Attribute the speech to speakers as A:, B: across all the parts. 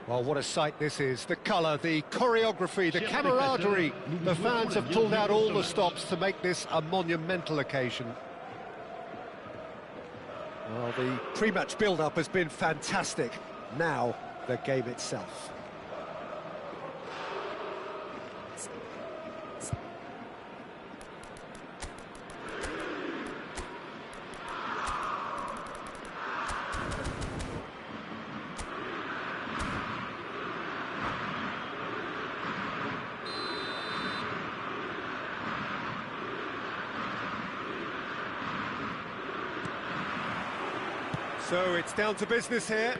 A: Well, what a sight this is. The colour, the choreography, the camaraderie. The fans have pulled out all the stops to make this a monumental occasion. Well, the pre-match build-up has been fantastic. Now, the game itself. So it's down to business here.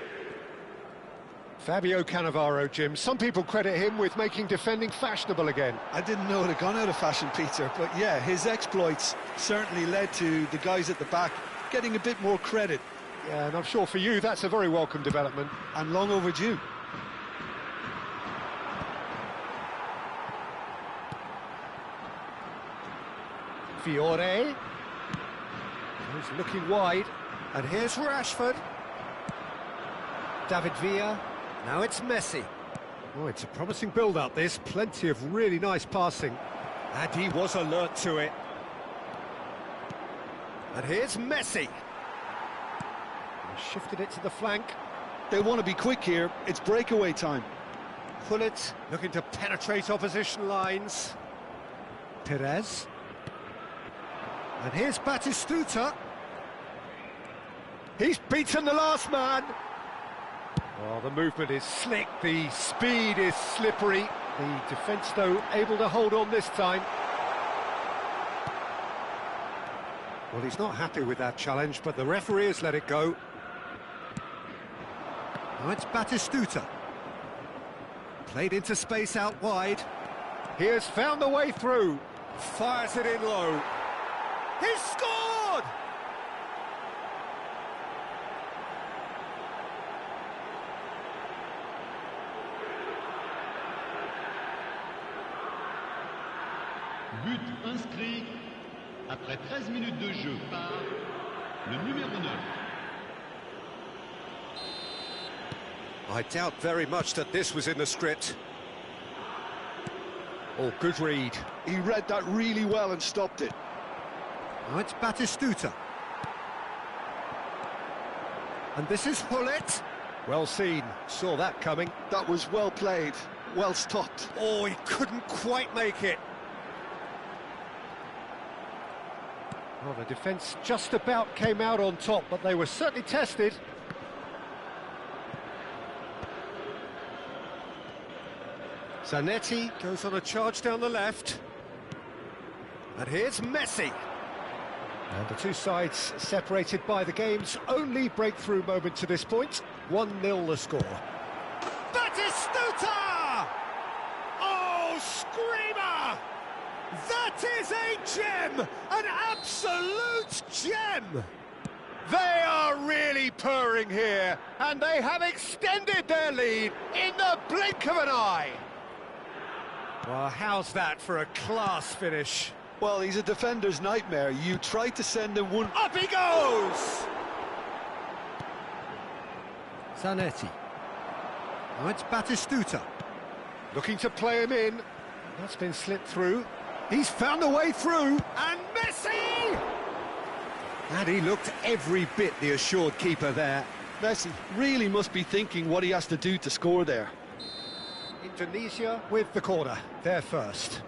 A: Fabio Cannavaro, Jim. Some people credit him with making defending fashionable again.
B: I didn't know it had gone out of fashion, Peter, but yeah, his exploits certainly led to the guys at the back getting a bit more credit.
A: Yeah, and I'm sure for you that's a very welcome development.
B: And long overdue.
A: Fiore. He's looking wide. And here's Rashford. David Villa. Now it's Messi. Oh, it's a promising build-up, this. Plenty of really nice passing. And he was alert to it. And here's Messi. He shifted it to the flank.
B: They want to be quick here. It's breakaway time.
A: Pullet looking to penetrate opposition lines. Perez. And here's Batistuta. He's beaten the last man. Oh, the movement is slick, the speed is slippery. The defence, though, able to hold on this time. Well, he's not happy with that challenge, but the referee has let it go. Now it's Batistuta. Played into space out wide. He has found the way through. Fires it in low. He's scored!
C: But inscrit après 13 minutes de jeu par le numéro 9.
A: I doubt very much that this was in the script. Oh, good read.
B: He read that really well and stopped it.
A: Now it's Batistuta. And this is Hullet. Well seen, saw that coming.
B: That was well played, well stopped.
A: Oh, he couldn't quite make it. Well, the defence just about came out on top, but they were certainly tested. Zanetti goes on a charge down the left. And here's Messi. And the two sides separated by the game's only breakthrough moment to this point. 1-0 the score. Batistuta! Oh, screamer! That is a gem! An absolute gem! They are really purring here, and they have extended their lead in the blink of an eye. Well, how's that for a class finish?
B: Well, he's a defender's nightmare. You try to send him one...
A: Up he goes! Zanetti. Now it's Batistuta. Looking to play him in. That's been slipped through. He's found a way through. And Messi! And he looked every bit the assured keeper there.
B: Messi really must be thinking what he has to do to score there.
A: Indonesia with the corner. They're first.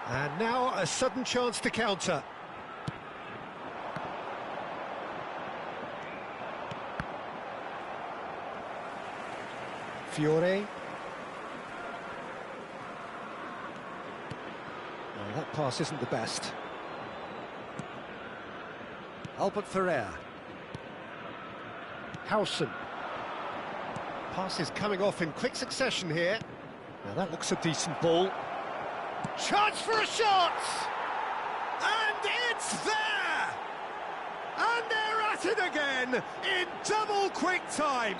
A: And now a sudden chance to counter. Fiore. Oh, that pass isn't the best. Albert Ferrer. Howson. Pass is coming off in quick succession here. Now that looks a decent ball. Chance for a shot! And it's there! And they're at it again in double quick time.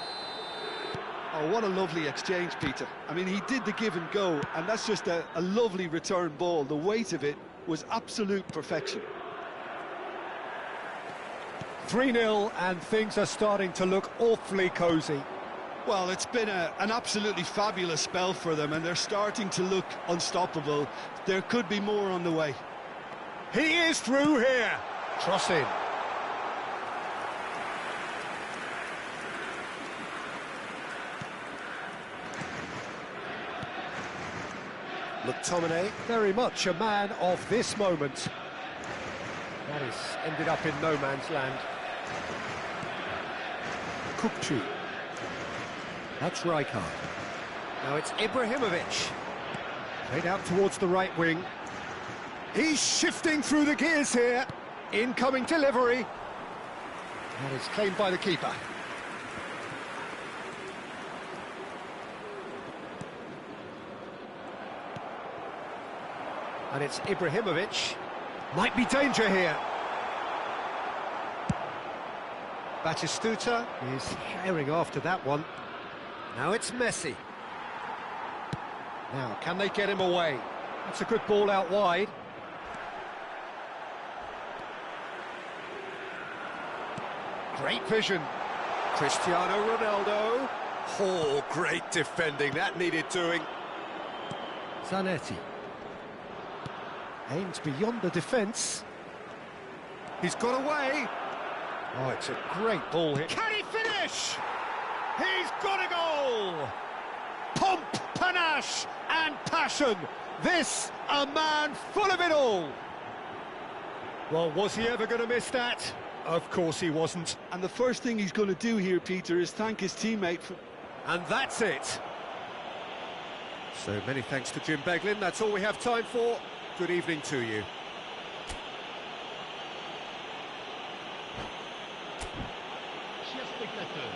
B: Oh, what a lovely exchange, Peter. I mean, he did the give and go, and that's just a lovely return ball. The weight of it was absolute perfection.
A: 3-0, and things are starting to look awfully cosy.
B: Well, it's been an absolutely fabulous spell for them, and they're starting to look unstoppable. There could be more on the way.
A: He is through here. Cross in. McTominay, very much a man of this moment. That is ended up in no man's land. Kukçu. That's Rijkaard. Now it's Ibrahimovic. Played out towards the right wing. He's shifting through the gears here. Incoming delivery. That is claimed by the keeper. And it's Ibrahimovic. Might be danger here. Batistuta is herring after that one. Now it's Messi. Now, can they get him away? That's a good ball out wide. Great vision. Cristiano Ronaldo. Oh, great defending. That needed doing. Zanetti. Aims beyond the defence. He's got away. Oh, it's a great ball hit. Can he finish? He's got a goal! Pomp, panache and passion. This, a man full of it all. Well, was he ever going to miss that? Of course he wasn't.
B: And the first thing he's going to do here, Peter, is thank his teammate for...
A: And that's it. So many thanks to Jim Beglin. That's all we have time for. Good evening to you.
C: Chers spectateurs,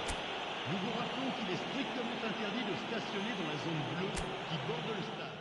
C: nous vous rappelons qu'il est strictement interdit de stationner dans la zone bleue qui borde le stade.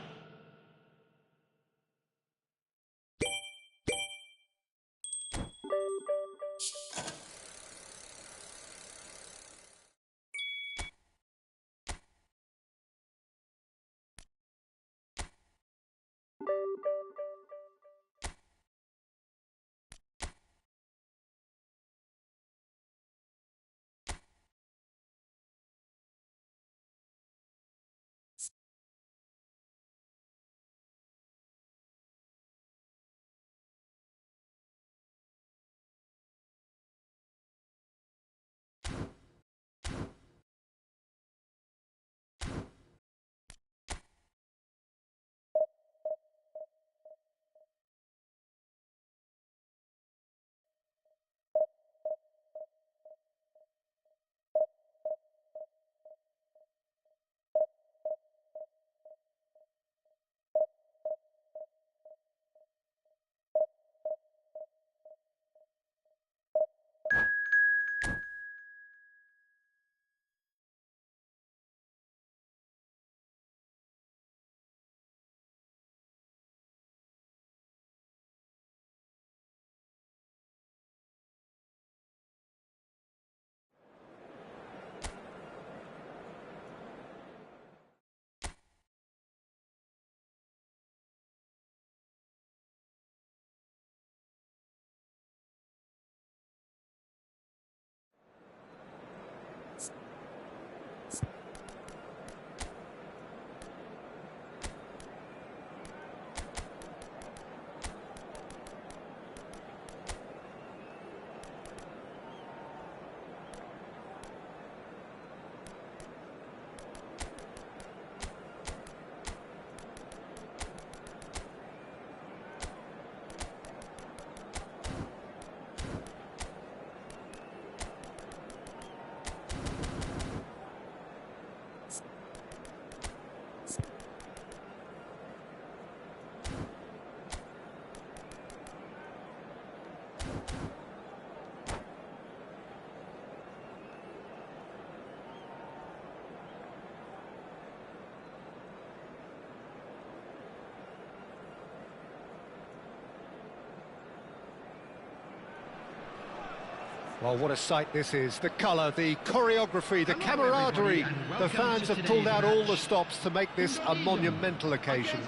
A: Well, what a sight this is. The colour, the choreography, the camaraderie. The fans have pulled out all the stops to make this a monumental occasion.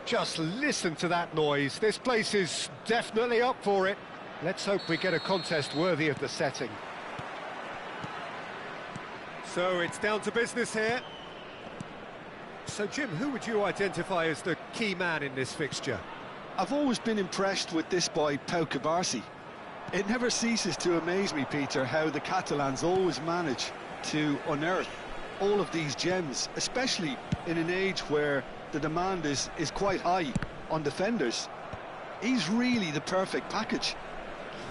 A: Just listen to that noise. This place is definitely up for it. Let's hope we get a contest worthy of the setting. So it's down to business here. So Jim, who would you identify as the key man in this fixture?
B: I've always been impressed with this boy, Pau Cubarsí. It never ceases to amaze me, Peter, how the Catalans always manage to unearth all of these gems, especially in an age where the demand is quite high on defenders. He's really the perfect package.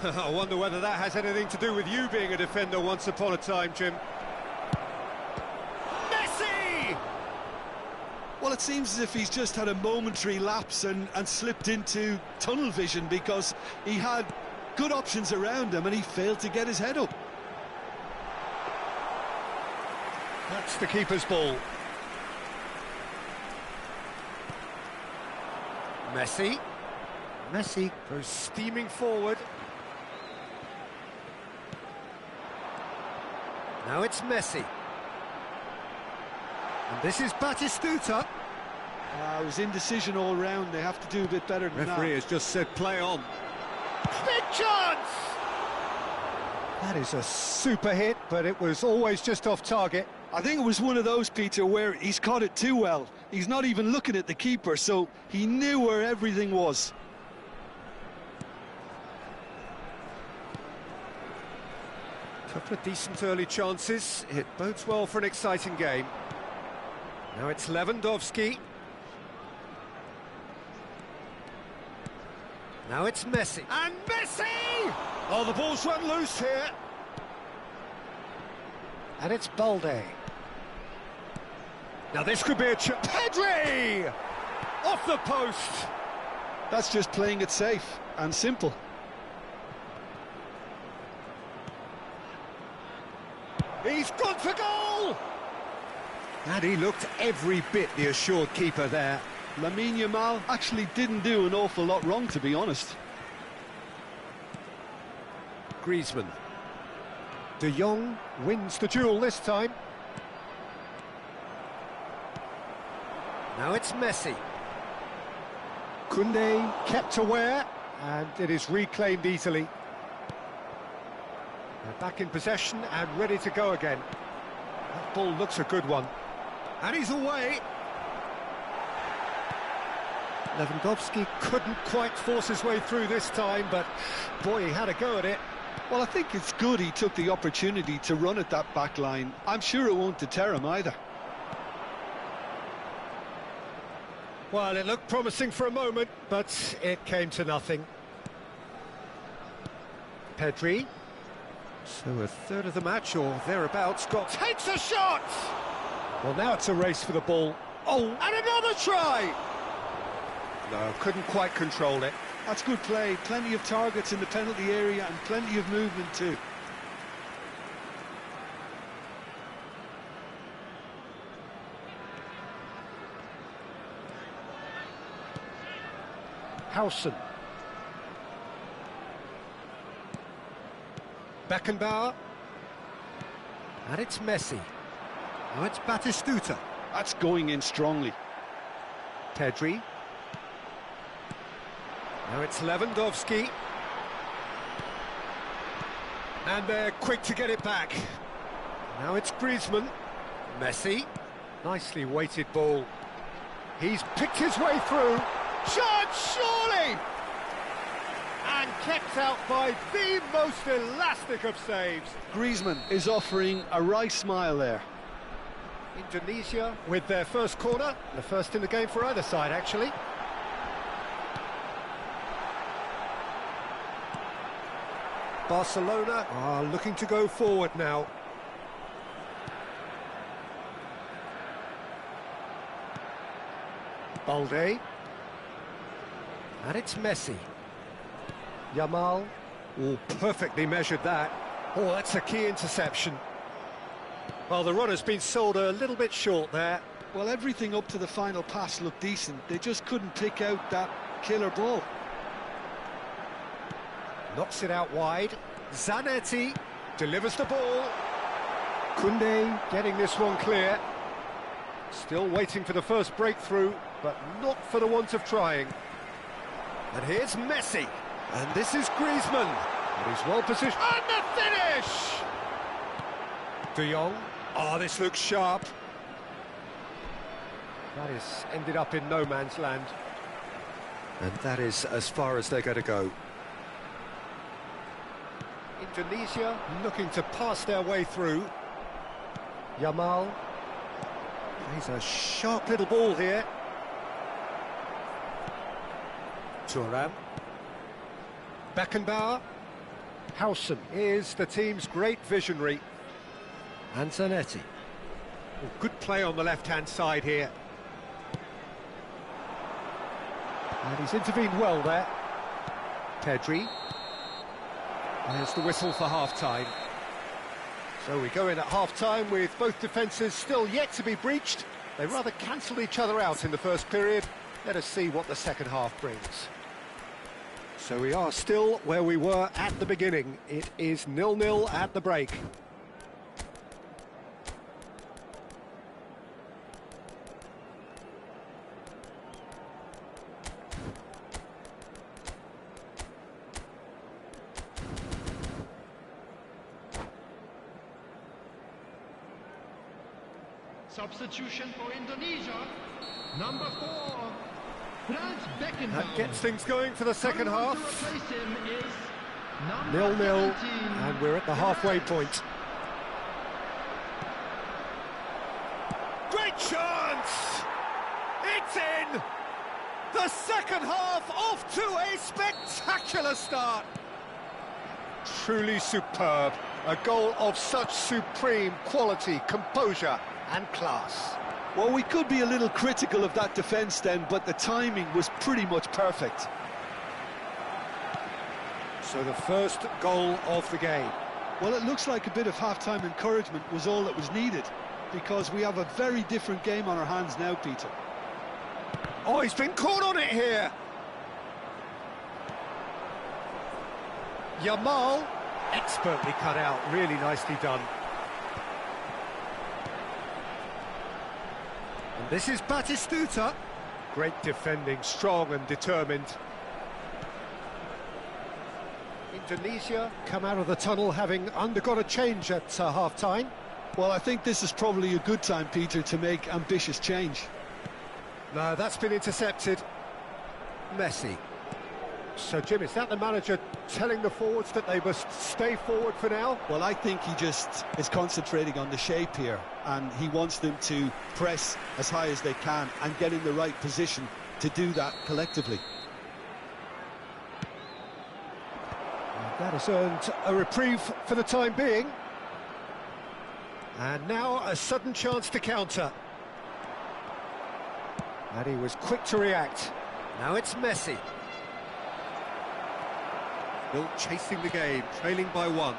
A: I wonder whether that has anything to do with you being a defender once upon a time, Jim. Messi!
B: Well, it seems as if he's just had a momentary lapse and slipped into tunnel vision, because he had good options around him and he failed to get his head up.
A: That's the keeper's ball. Messi. Messi goes steaming forward. Now it's Messi. And this is Batistuta.
B: It was indecision all round. They have to do a bit better than that.
A: Referee has just said play on. Big chance! That is a super hit, but it was always just off target.
B: I think it was one of those, Peter, where he's caught it too well. He's not even looking at the keeper, so he knew where everything was.
A: Couple of decent early chances. It bodes well for an exciting game. Now it's Lewandowski. Now it's Messi. And Messi! Oh, the ball's run loose here. And it's Balde. Now this could be a chance. Pedri! Off the post.
B: That's just playing it safe and simple.
A: He's gone for goal! And he looked every bit the assured keeper there.
B: Lamine Yamal actually didn't do an awful lot wrong, to be honest.
A: Griezmann. De Jong wins the duel this time. Now it's Messi. Koundé kept aware, and it is reclaimed easily. They're back in possession and ready to go again. That ball looks a good one. And he's away. Lewandowski couldn't quite force his way through this time, but boy, he had a go at it.
B: Well, I think it's good he took the opportunity to run at that back line. I'm sure it won't deter him either.
A: Well, it looked promising for a moment, but it came to nothing. Pedri. So a third of the match, or thereabouts, takes a shot! Well, now it's a race for the ball. Oh, and another try! No, couldn't quite control it.
B: That's good play. Plenty of targets in the penalty area and plenty of movement too.
A: Howson. Beckenbauer. And it's Messi. Now it's Batistuta.
B: That's going in strongly.
A: Pedri. Now it's Lewandowski. And they're quick to get it back. Now it's Griezmann. Messi. Nicely weighted ball. He's picked his way through. Shot, surely! And kept out by the most elastic of saves.
B: Griezmann is offering a right smile there.
A: Indonesia with their first corner, the first in the game for either side, actually. Barcelona are looking to go forward now. Balde. And it's Messi. Yamal. Oh, perfectly measured that. Oh, that's a key interception. Well, the runner's been sold a little bit short there.
B: Well, everything up to the final pass looked decent. They just couldn't pick out that killer ball.
A: Knocks it out wide. Zanetti delivers the ball. Koundé getting this one clear. Still waiting for the first breakthrough, but not for the want of trying. And here's Messi. And this is Griezmann. And he's well positioned. And the finish! De Jong. Oh, this looks sharp. That is ended up in no man's land. And that is as far as they're going to go. Indonesia looking to pass their way through. Yamal. He's a sharp little ball here. Thuram. Beckenbauer. Howson is the team's great visionary. And Zanetti. Oh, good play on the left-hand side here. And he's intervened well there. Pedri. There's the whistle for half-time. So we go in at half-time with both defences still yet to be breached. They rather cancelled each other out in the first period. Let us see what the second half brings. So we are still where we were at the beginning. It is 0-0 at the break.
C: Substitution for Indonesia, number 4, Franz Beckenbauer.
A: That gets things going for the second half. 0-0,
C: 0-0,
A: and we're at the halfway point. Great chance! It's in! The second half off to a spectacular start. Truly superb. A goal of such supreme quality, composure and class.
B: Well, we could be a little critical of that defence then, but the timing was pretty much perfect.
A: So the first goal of the game.
B: Well, it looks like a bit of half-time encouragement was all that was needed, because we have a very different game on our hands now, Peter.
A: Oh, he's been caught on it here. Yamal, expertly cut out, really nicely done. And this is Batistuta. Great defending, strong and determined. Indonesia come out of the tunnel having undergone a change at half-time.
B: Well, I think this is probably a good time, Peter, to make ambitious change.
A: No, that's been intercepted. Messi. So, Jim, is that the manager telling the forwards that they must stay forward for now?
B: Well, I think he just is concentrating on the shape here, and he wants them to press as high as they can and get in the right position to do that collectively.
A: And that has earned a reprieve for the time being. And now a sudden chance to counter. And he was quick to react. Now it's Messi. Still chasing the game, trailing by 1.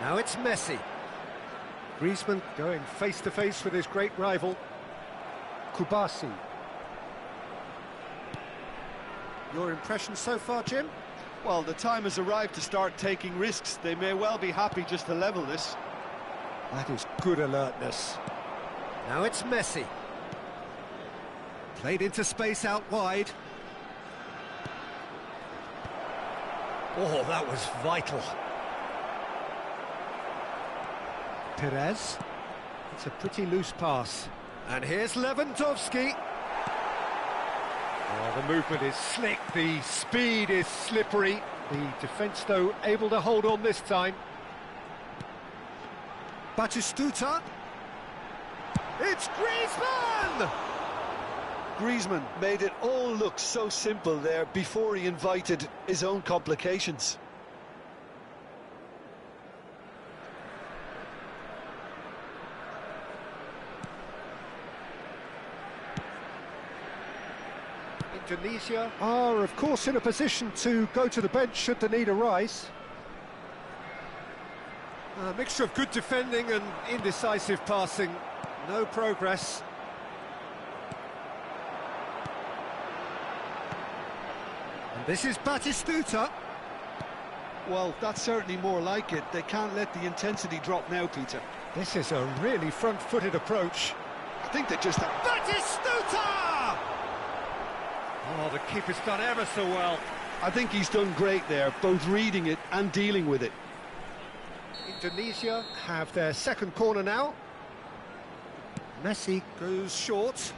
A: Now it's Messi. Griezmann going face-to-face with his great rival, Kubasi. Your impression so far, Jim?
B: Well, the time has arrived to start taking risks. They may well be happy just to level this.
A: That is good alertness. Now it's Messi. Played into space out wide. Oh, that was vital. Perez. It's a pretty loose pass. And here's Lewandowski. Oh, the movement is slick, the speed is slippery. The defence, though, able to hold on this time. Batistuta. It's Griezmann!
B: Griezmann made it all look so simple there before he invited his own complications.
A: Indonesia are, of course, in a position to go to the bench should the need arise. A mixture of good defending and indecisive passing. No progress. And this is Batistuta.
B: Well, that's certainly more like it. They can't let the intensity drop now, Peter.
A: This is a really front-footed approach.
B: I think they just have...
A: Batistuta! Oh, the keeper's done ever so well.
B: I think he's done great there, both reading it and dealing with it.
A: Indonesia have their second corner now. Messi goes short,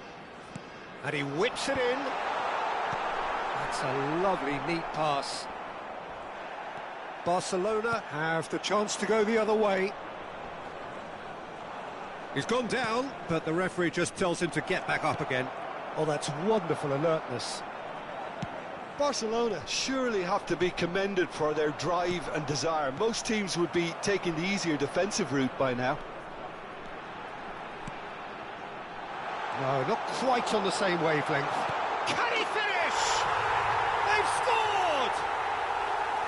A: and he whips it in. That's a lovely, neat pass. Barcelona have the chance to go the other way. He's gone down, but the referee just tells him to get back up again. Oh, that's wonderful alertness.
B: Barcelona surely have to be commended for their drive and desire. Most teams would be taking the easier defensive route by now.
A: No, not quite on the same wavelength. Can he finish? They've scored!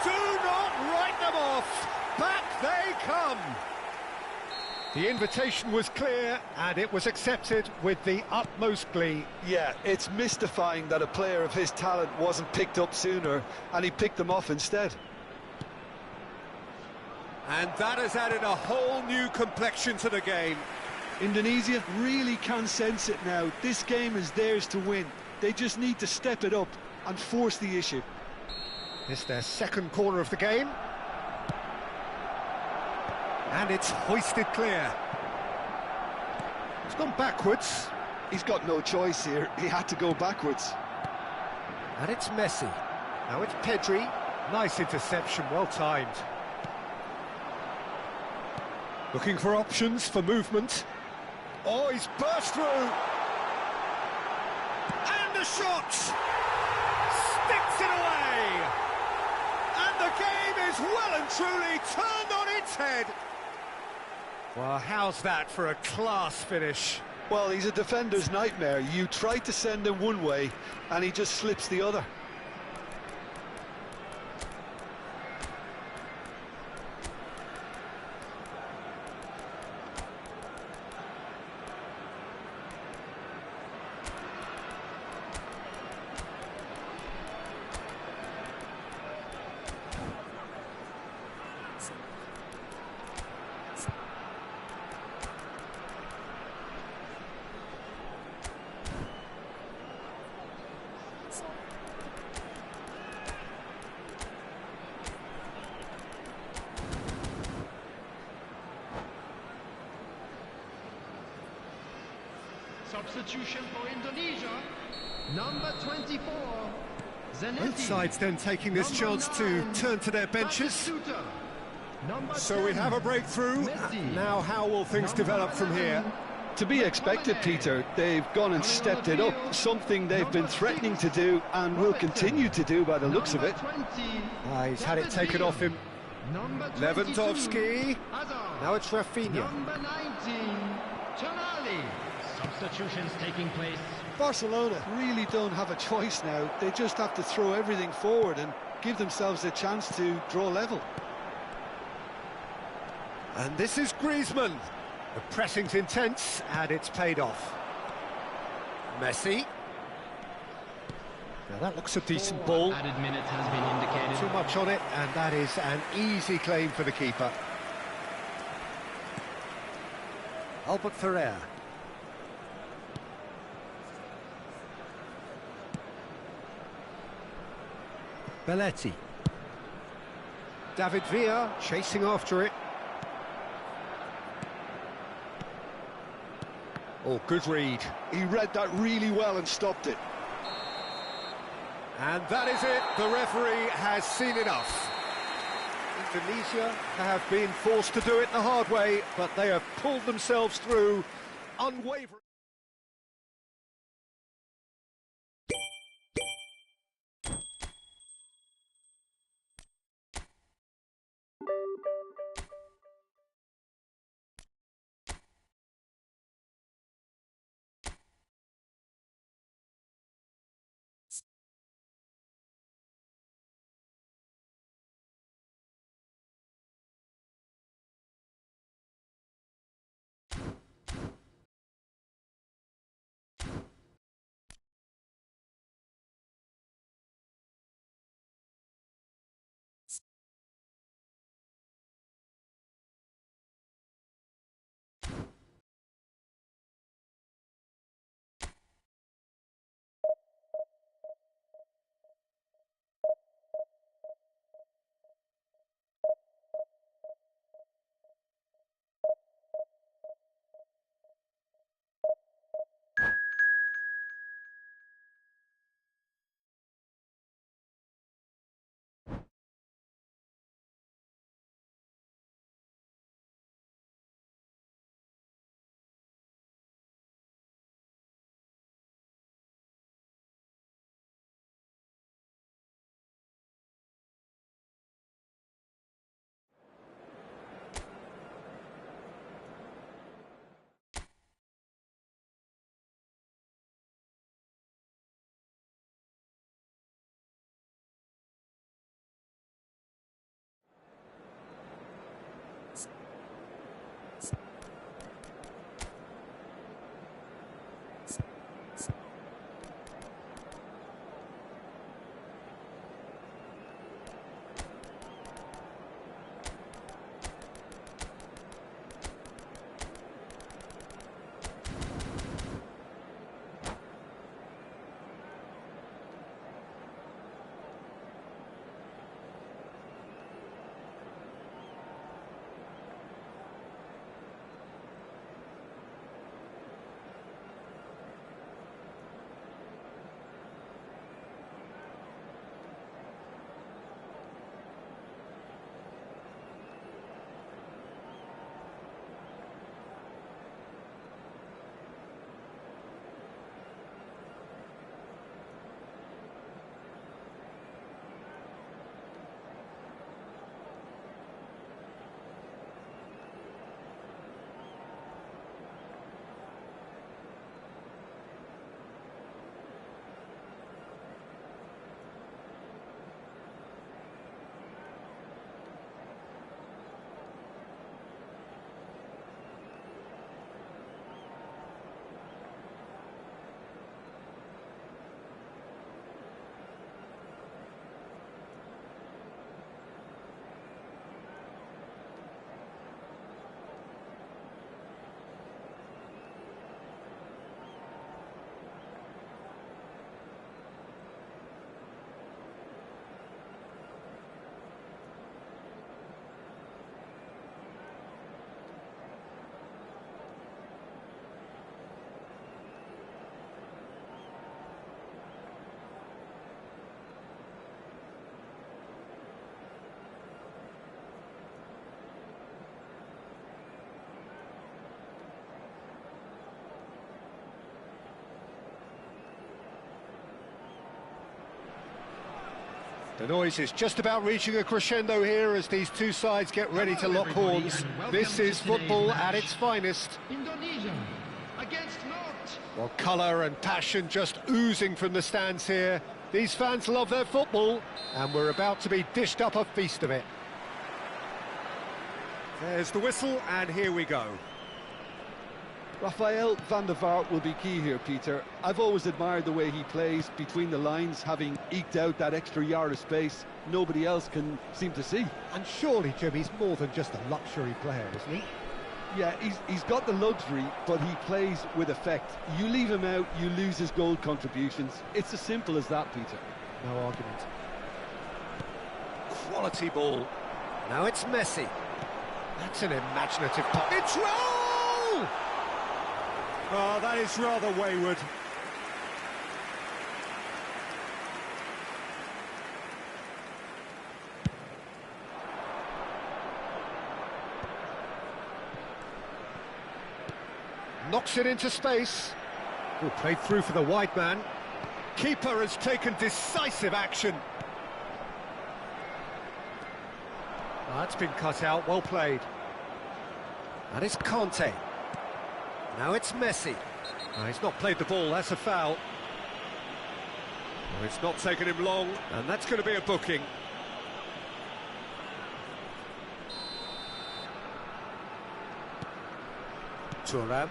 A: Do not write them off. Back they come. The invitation was clear, and it was accepted with the utmost glee.
B: Yeah, it's mystifying that a player of his talent wasn't picked up sooner, and he picked them off instead.
A: And that has added a whole new complexion to the game.
B: Indonesia really can sense it now. This game is theirs to win. They just need to step it up and force the issue.
A: It's their second corner of the game. And it's hoisted clear. It's gone backwards.
B: He's got no choice here. He had to go backwards.
A: And it's Messi. Now it's Pedri. Nice interception, well timed. Looking for options for movement. Oh, he's burst through. And the shot! Sticks it away! And the game is well and truly turned on its head. Well, how's that for a class finish?
B: Well, he's a defender's nightmare. You try to send him one way, and he just slips the other.
C: Substitution for Indonesia, number 24, Zanetti.
A: Both sides then taking this chance to turn to their benches. So we have a breakthrough. Now how will things develop from here?
B: To be expected, Peter. They've gone and stepped it up, something they've been threatening to do and will continue to do by the looks of it.
A: He's had it taken off him. Lewandowski. Now it's Rafinha.
C: Number 19, Tonali. Substitutions taking place.
B: Barcelona really don't have a choice now. They just have to throw everything forward and give themselves a chance to draw level.
A: And this is Griezmann. The pressing's intense, and it's paid off. Messi. Now that looks a decent ball.
C: Added minute has been indicated.
A: Too much on it, and that is an easy claim for the keeper. Albert Ferrer. Belletti. David Villa chasing after it. Oh, good read.
B: He read that really well and stopped it.
A: And that is it. The referee has seen enough. Indonesia have been forced to do it the hard way, but they have pulled themselves through unwavering. The noise is just about reaching a crescendo here as these two sides get ready to lock horns. This is football at its finest.
C: Indonesia against North.
A: Well, colour and passion just oozing from the stands here. These fans love their football, and we're about to be dished up a feast of it. There's the whistle, and here we go.
B: Rafael van der Vaart will be key here, Peter. I've always admired the way he plays between the lines, having eked out that extra yard of space nobody else can seem to see.
A: And surely, Jim, he's more than just a luxury player, isn't he?
B: Yeah, he's got the luxury, but he plays with effect. You leave him out, you lose his goal contributions. It's as simple as that, Peter.
A: No argument. Quality ball. Now it's Messi. That's an imaginative pop. It's roll! Oh, that is rather wayward. Knocks it into space. Oh, played through for the wide man. Keeper has taken decisive action. Oh, that's been cut out, well played. And it's Conte. Now it's Messi. Oh, he's not played the ball, that's a foul. Oh, it's not taken him long, and that's going to be a booking. Thuram.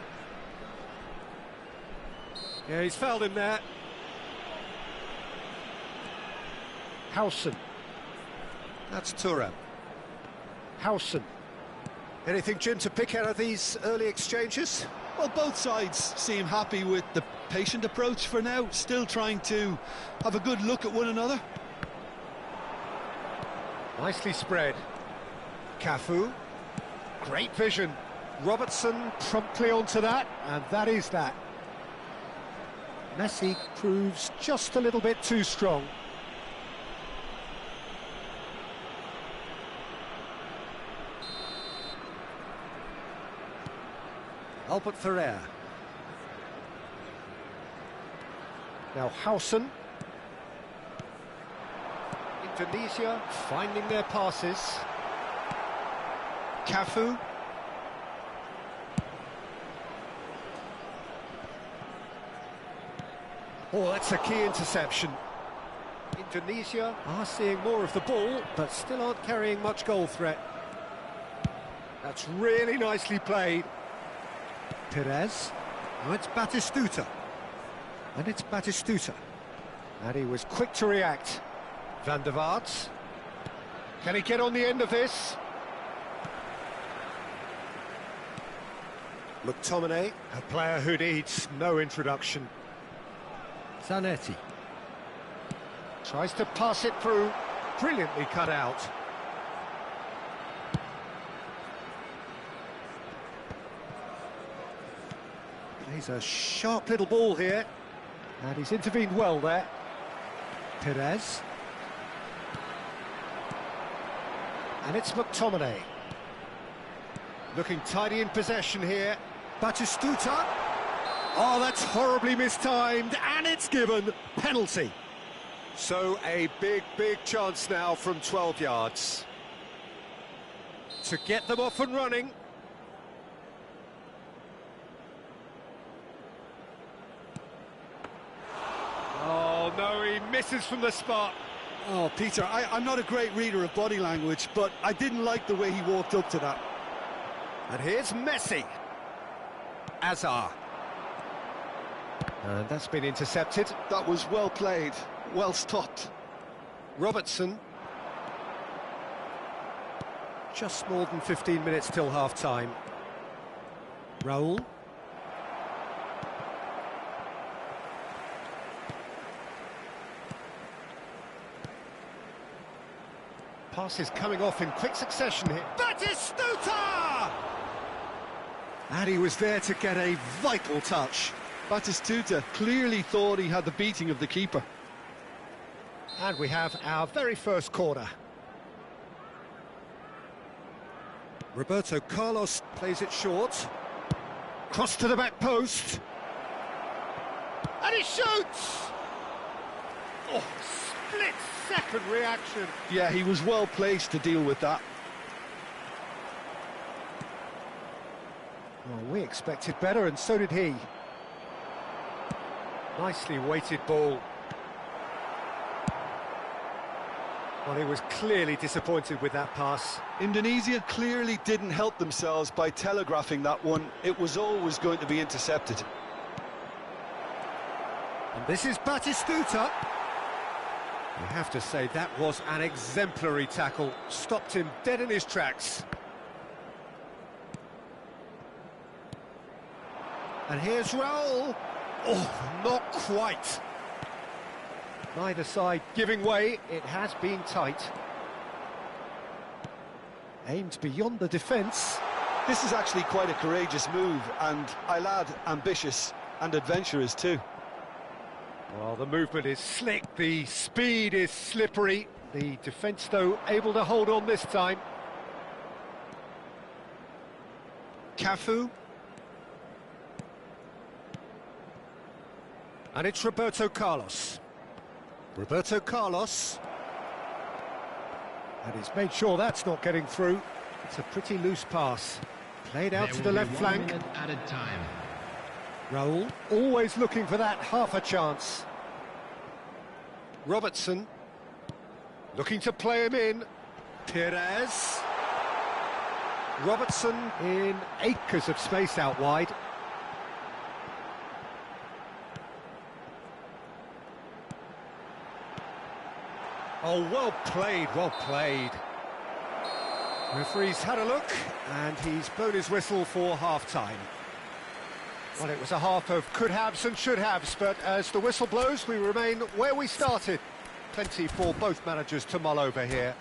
A: Yeah, he's fouled him there. Howson. That's Thuram. Howson. Anything, Jim, to pick out of these early exchanges?
B: Well, both sides seem happy with the patient approach for now, still trying to have a good look at one another.
A: Nicely spread. Cafu. Great vision. Robertson promptly onto that, and that is that. Messi proves just a little bit too strong. Albert Ferrer. Now Howson. Indonesia finding their passes. Cafu. Oh, that's a key interception. Indonesia are seeing more of the ball, but still aren't carrying much goal threat. That's really nicely played. Perez. Now it's Batistuta. And it's Batistuta. And he was quick to react. Van der Vaart. Can he get on the end of this? McTominay, a player who needs no introduction. Zanetti. Tries to pass it through. Brilliantly cut out. Plays a sharp little ball here. And he's intervened well there. Perez. And it's McTominay. Looking tidy in possession here. Batistuta. Oh, that's horribly mistimed, and it's given. Penalty. So a big chance now from 12 yards. To get them off and running. Oh, no, he misses from the spot.
B: Oh, Peter, I'm not a great reader of body language, but I didn't like the way he walked up to that.
A: And here's Messi. Azar. And that's been intercepted.
B: That was well played, well stopped.
A: Robertson. Just more than 15 minutes till half-time. Raul. Passes coming off in quick succession here. Batistuta! And he was there to get a vital touch.
B: Batistuta clearly thought he had the beating of the keeper.
A: And we have our very first corner. Roberto Carlos plays it short. Cross to the back post. And he shoots! Oh, split-second reaction.
B: Yeah, he was well placed to deal with that.
A: Well, we expected better, and so did he. Nicely weighted ball. Well, he was clearly disappointed with that pass.
B: Indonesia clearly didn't help themselves by telegraphing that one. It was always going to be intercepted.
A: And this is Batistuta. You have to say that was an exemplary tackle. Stopped him dead in his tracks. And here's Raul. Oh, not quite. Neither side giving way. It has been tight. Aimed beyond the defence.
B: This is actually quite a courageous move, and I'll add ambitious and adventurous too.
A: Well, the movement is slick, the speed is slippery. The defence, though, able to hold on this time. Cafu. And it's Roberto Carlos. Roberto Carlos. And he's made sure that's not getting through. It's a pretty loose pass. Played out to the left flank.
C: Added time.
A: Raul, always looking for that half a chance. Robertson. Looking to play him in. Perez. Robertson in acres of space out wide. Oh, well played, well played. Referee's had a look, and he's blown his whistle for half-time. Well, it was a half of could-haves and should-haves, but as the whistle blows, we remain where we started. Plenty for both managers to mull over here.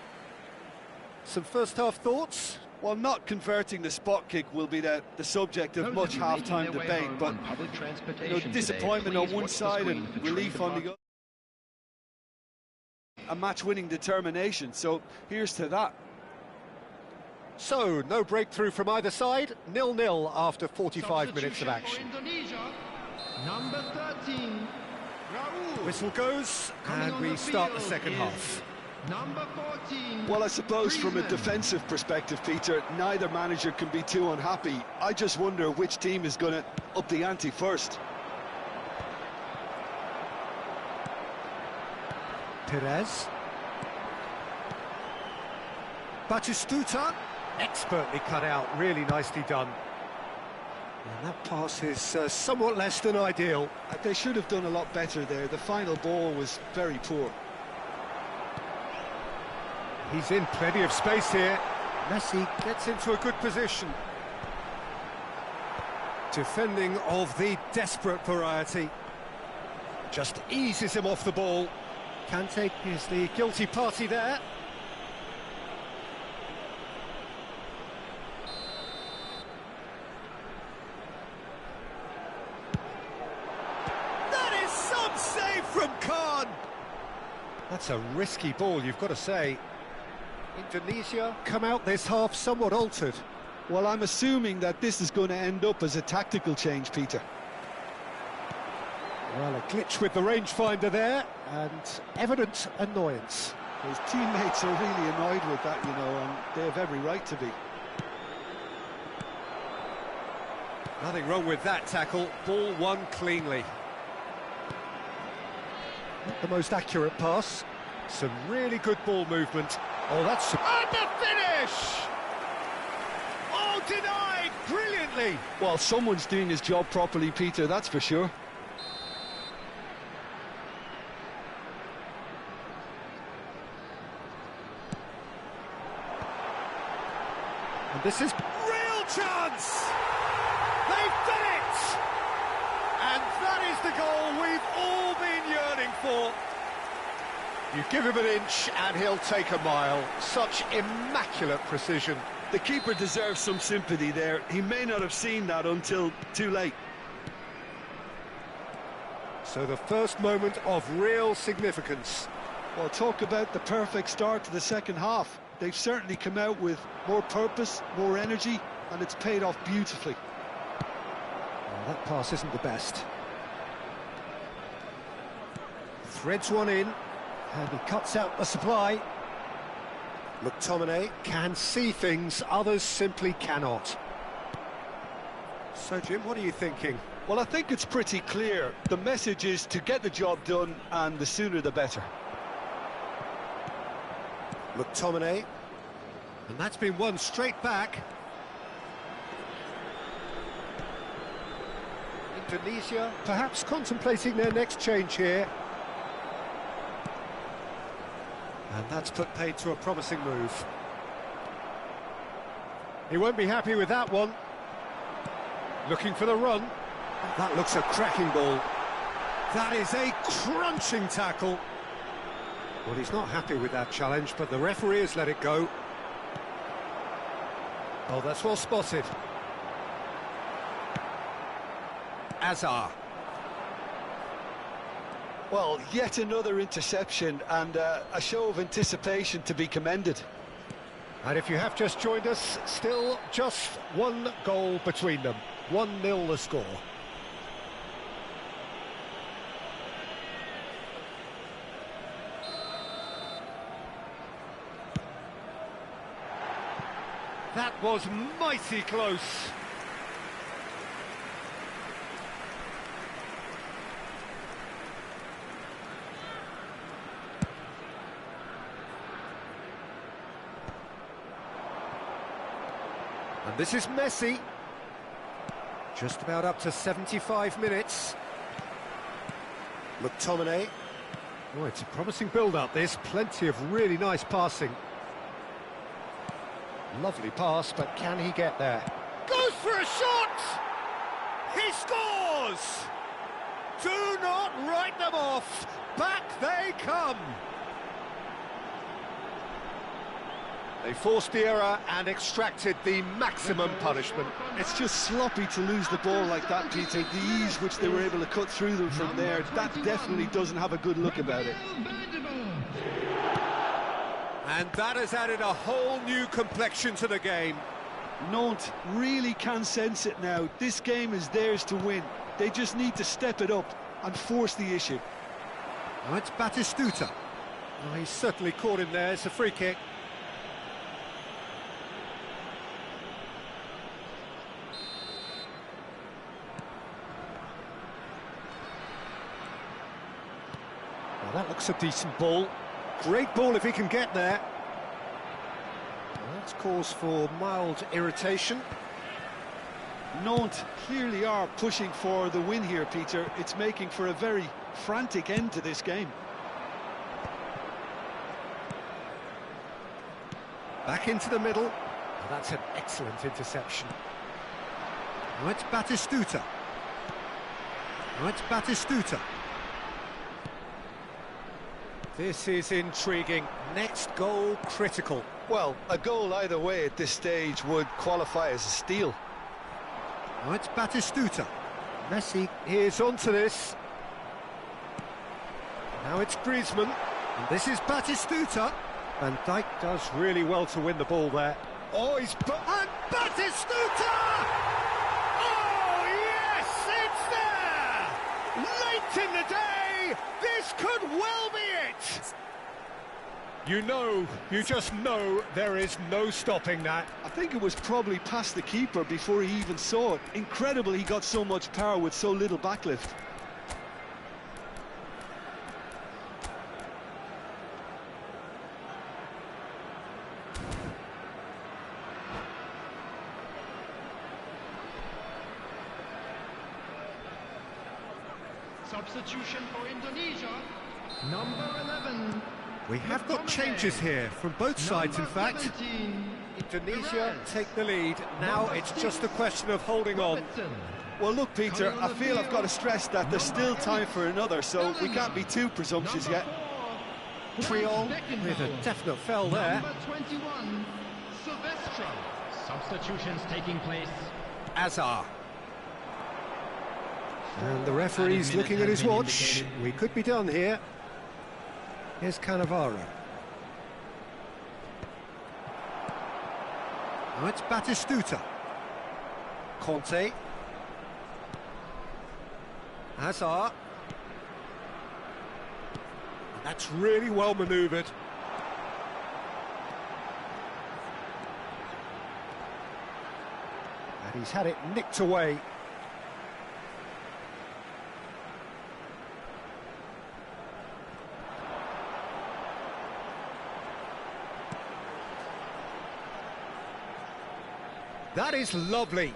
A: Some first-half thoughts?
B: Well, not converting the spot kick will be the subject of much half-time debate, but disappointment on one side and relief on the other. A match-winning determination, so here's to that.
A: So, no breakthrough from either side, 0-0 after 45 minutes of action.
C: Number 13, Raul.
A: Whistle goes, and we start the second half.
C: Number 14.
B: Well, I suppose from a defensive perspective, Peter, neither manager can be too unhappy. I just wonder which team is going to up the ante first.
A: Perez. Batistuta. Expertly cut out, really nicely done. And that pass is somewhat less than ideal.
B: They should have done a lot better there. The final ball was very poor.
A: He's in plenty of space here. Messi gets into a good position. Defending of the desperate variety. Just eases him off the ball. Kante is the guilty party there. That is some save from Khan. That's a risky ball, you've got to say. Indonesia come out this half somewhat altered.
B: Well, I'm assuming that this is going to end up as a tactical change, Peter.
A: Well, a glitch with the rangefinder there, and evident annoyance.
B: His teammates are really annoyed with that, you know, and they have every right to be.
A: Nothing wrong with that tackle, ball won cleanly. Not the most accurate pass, some really good ball movement. Oh, that's... And the finish! Oh, denied brilliantly!
B: Well, someone's doing his job properly, Peter, that's for sure.
A: And this is real chance! They've done it! And that is the goal we've all been yearning for. You give him an inch and he'll take a mile. Such immaculate precision.
B: The keeper deserves some sympathy there. He may not have seen that until too late.
A: So the first moment of real significance.
B: Well, talk about the perfect start to the second half. They've certainly come out with more purpose, more energy, and it's paid off beautifully.
A: Well, that pass isn't the best. Threads one in. And he cuts out the supply. McTominay can see things others simply cannot. So, Jim, what are you thinking?
B: Well, I think it's pretty clear. The message is to get the job done, and the sooner the better.
A: McTominay. And that's been won straight back. Indonesia perhaps contemplating their next change here. And that's put paid to a promising move. He won't be happy with that one. Looking for the run. That looks a cracking ball. That is a crunching tackle. Well, he's not happy with that challenge, but the referee has let it go. Oh, that's well spotted. Azar.
B: Well, yet another interception and a show of anticipation to be commended.
A: And if you have just joined us, still just one goal between them. 1-0 the score. That was mighty close. And this is Messi. Just about up to 75 minutes. McTominay. Oh, it's a promising build-up, this. Plenty of really nice passing. Lovely pass, but can he get there? Goes for a shot! He scores! Do not write them off. Back they come. They forced the error and extracted the maximum punishment.
B: It's just sloppy to lose the ball like that, Peter. The ease which they were able to cut through them from there, that definitely doesn't have a good look about it.
A: And that has added a whole new complexion to the game.
B: Nantes really can sense it now. This game is theirs to win. They just need to step it up and force the issue.
A: Now it's Batistuta. Oh, he's certainly caught him there. It's a free kick. Well, that looks a decent ball. Great ball if he can get there. Well, that's cause for mild irritation.
B: Nantes clearly are pushing for the win here, Peter. It's making for a very frantic end to this game.
A: Back into the middle. Oh, that's an excellent interception. Now it's Batistuta. Now it's Batistuta. This is intriguing. Next goal critical.
B: Well, a goal either way at this stage would qualify as a steal.
A: Now it's Batistuta. Messi is onto this. Now it's Griezmann. And this is Batistuta. Van Dijk does really well to win the ball there. Oh, and Batistuta! Oh, yes, it's there! Late in the day, this could well be it! You just know there is no stopping that.
B: I think it was probably past the keeper before he even saw it. Incredible he got so much power with so little backlift.
C: Substitution for Indonesia, number 11.
A: We have got changes here from both sides, in fact.
C: 17,
A: Indonesia
C: Perez.
A: take the lead. Now
C: Number
A: it's
C: 6,
A: just a question of holding on.
C: Robertson.
B: Well, look, Peter, I feel I've got to stress that there's still time for another, so we can't be too presumptuous
C: Number
B: yet.
C: 4,
A: Triol
C: Beckenbauer.
A: with a definite foul there.
C: Number 21, Silvestre. Substitutions taking place.
A: Azar. And the referee's looking at his watch. We could be done here. Here's Cannavaro. Now it's Batistuta. Conte. Hazard. And that's really well manoeuvred. And he's had it nicked away. That is lovely.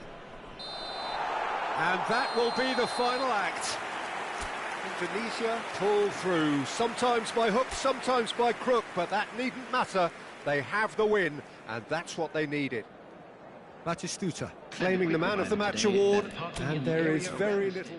A: And that will be the final act. Indonesia pull through, sometimes by hook, sometimes by crook, but that needn't matter. They have the win, and that's what they needed. Batistuta claiming the Man of the Match award, and there is very little...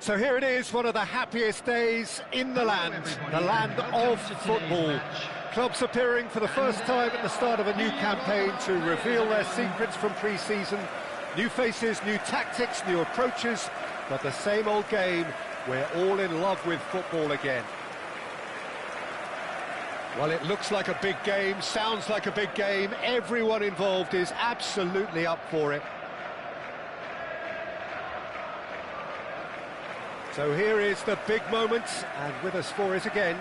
A: So here it is, one of the happiest days in the land of football. Clubs appearing for the first time at the start of a new campaign to reveal their secrets from pre-season. New faces, new tactics, new approaches, but the same old game. We're all in love with football again. Well, it looks like a big game, sounds like a big game. Everyone involved is absolutely up for it. So here is the big moment, and with us for it again,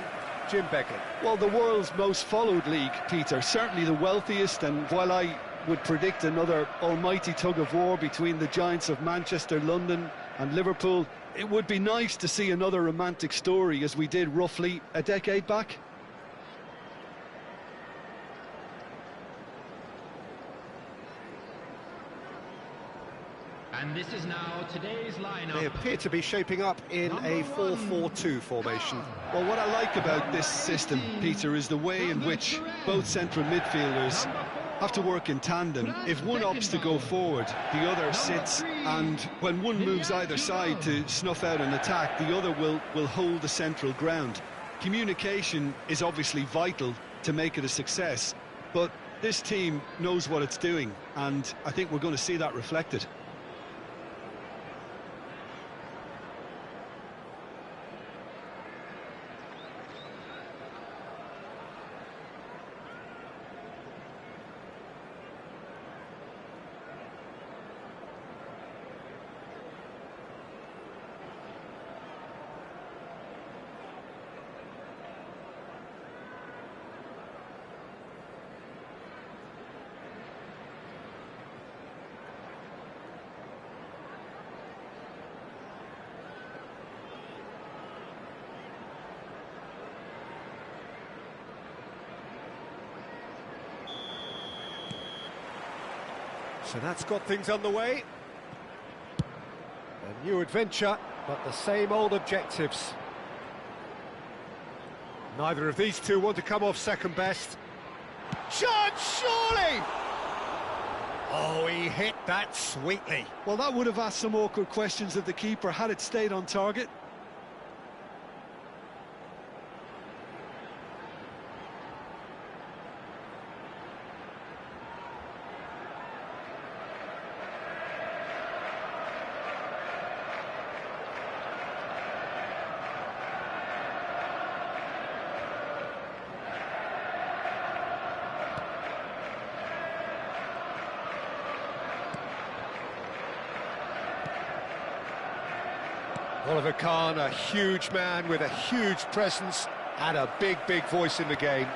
A: Jim Beglin.
B: Well, the world's most followed league, Peter, certainly the wealthiest, and while I would predict another almighty tug-of-war between the giants of Manchester, London and Liverpool, it would be nice to see another romantic story as we did roughly a decade back.
C: And this is now today's lineup.
A: They appear to be shaping up in a 4-4-2 formation.
B: Well, what I like about this system, Peter, is the way in which both central midfielders have to work in tandem. If one opts to go forward, the other sits, and when one moves either side to snuff out an attack, the other will hold the central ground. Communication is obviously vital to make it a success, but this team knows what it's doing, and I think we're going to see that reflected.
A: So that's got things underway. A new adventure, but the same old objectives. Neither of these two want to come off second best. Chance, surely! Oh, he hit that sweetly.
B: Well, that would have asked some awkward questions of the keeper had it stayed on target.
A: Oliver Kahn, a huge man with a huge presence and a big, big voice in the game.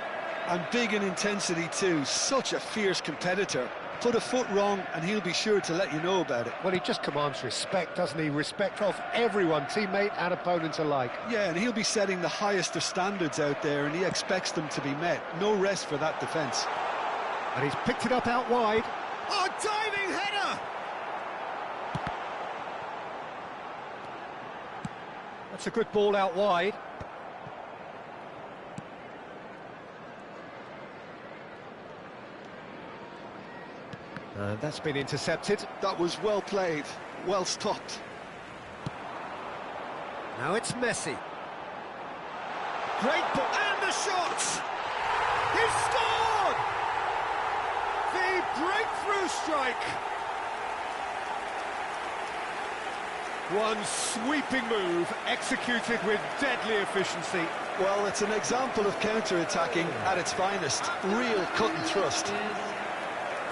B: And big in intensity too, such a fierce competitor. Put a foot wrong and he'll be sure to let you know about it.
A: Well, he just commands respect, doesn't he? Respect of everyone, teammate and opponent alike.
B: Yeah, and he'll be setting the highest of standards out there, and he expects them to be met. No rest for that defence.
A: And he's picked it up out wide. Oh, diving header! That's a good ball out wide. That's been intercepted.
B: That was well played, well stopped.
A: Now it's Messi. Great ball, and the shot! He scored! The breakthrough strike! One sweeping move, executed with deadly efficiency.
B: Well, it's an example of counter-attacking at its finest. Real cut and thrust.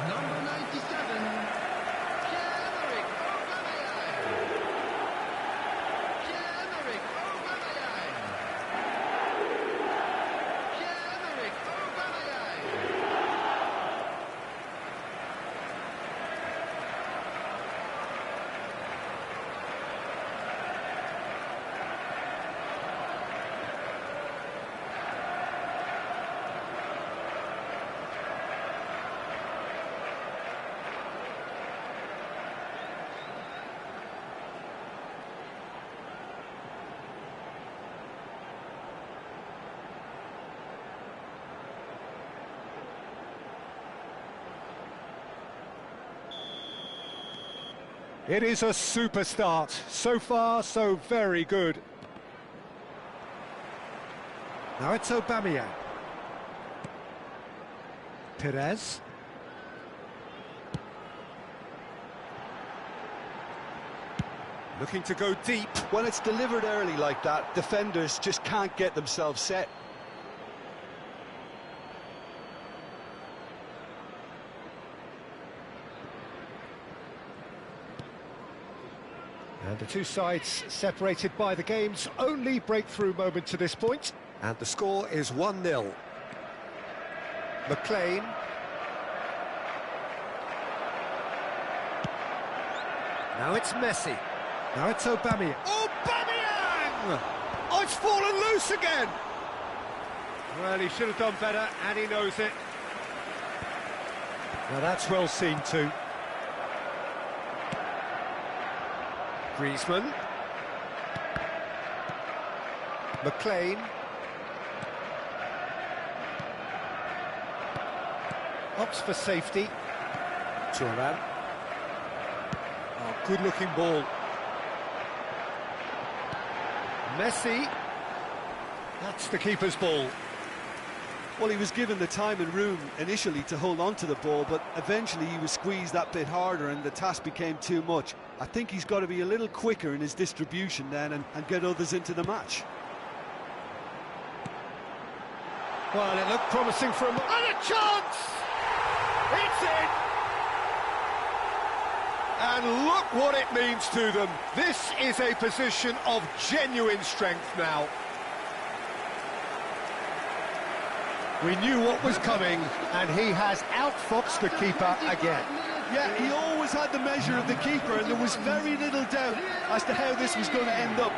C: Number 97, Pierre-Emerick Aubameyang. Pierre-Emerick Aubameyang. Pierre-Emerick Aubameyang.
A: It is a super start. So far, so very good. Now it's Aubameyang. Perez. Looking to go deep.
B: When it's delivered early like that, defenders just can't get themselves set.
A: And the two sides separated by the game's only breakthrough moment to this point. And the score is 1-0. McLean. Now it's Messi. Now it's Aubameyang. Aubameyang! Oh, it's fallen loose again! Well, he should have done better, and he knows it. Now that's well seen too. Griezmann. McLean. Opts for safety. Tangerang. Oh, good-looking ball. Messi. That's the keeper's ball.
B: Well, he was given the time and room initially to hold on to the ball, but eventually he was squeezed that bit harder and the task became too much. I think he's got to be a little quicker in his distribution then and get others into the match.
A: Well, it looked promising for him. And a chance! It's in! And look what it means to them. This is a position of genuine strength now. We knew what was coming, and he has outfoxed the keeper again.
B: Yeah, he always had the measure of the keeper, and there was very little doubt as to how this was going to end up.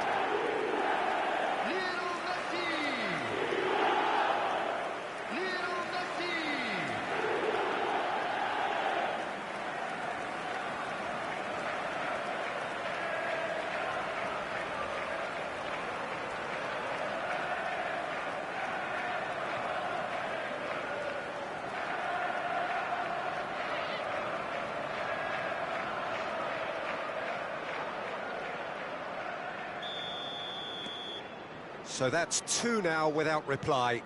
A: So that's two now without reply.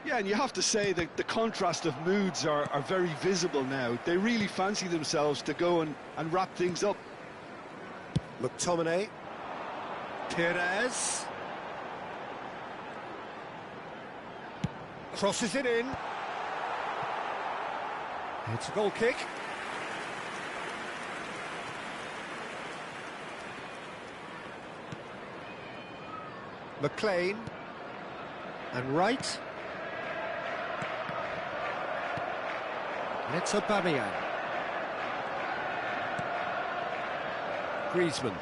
B: Yeah, and you have to say that the contrast of moods are very visible now. They really fancy themselves to go and wrap things up.
A: McTominay. Perez. Crosses it in. It's a goal kick. McLean. And right. And it's Aubameyang. Griezmann.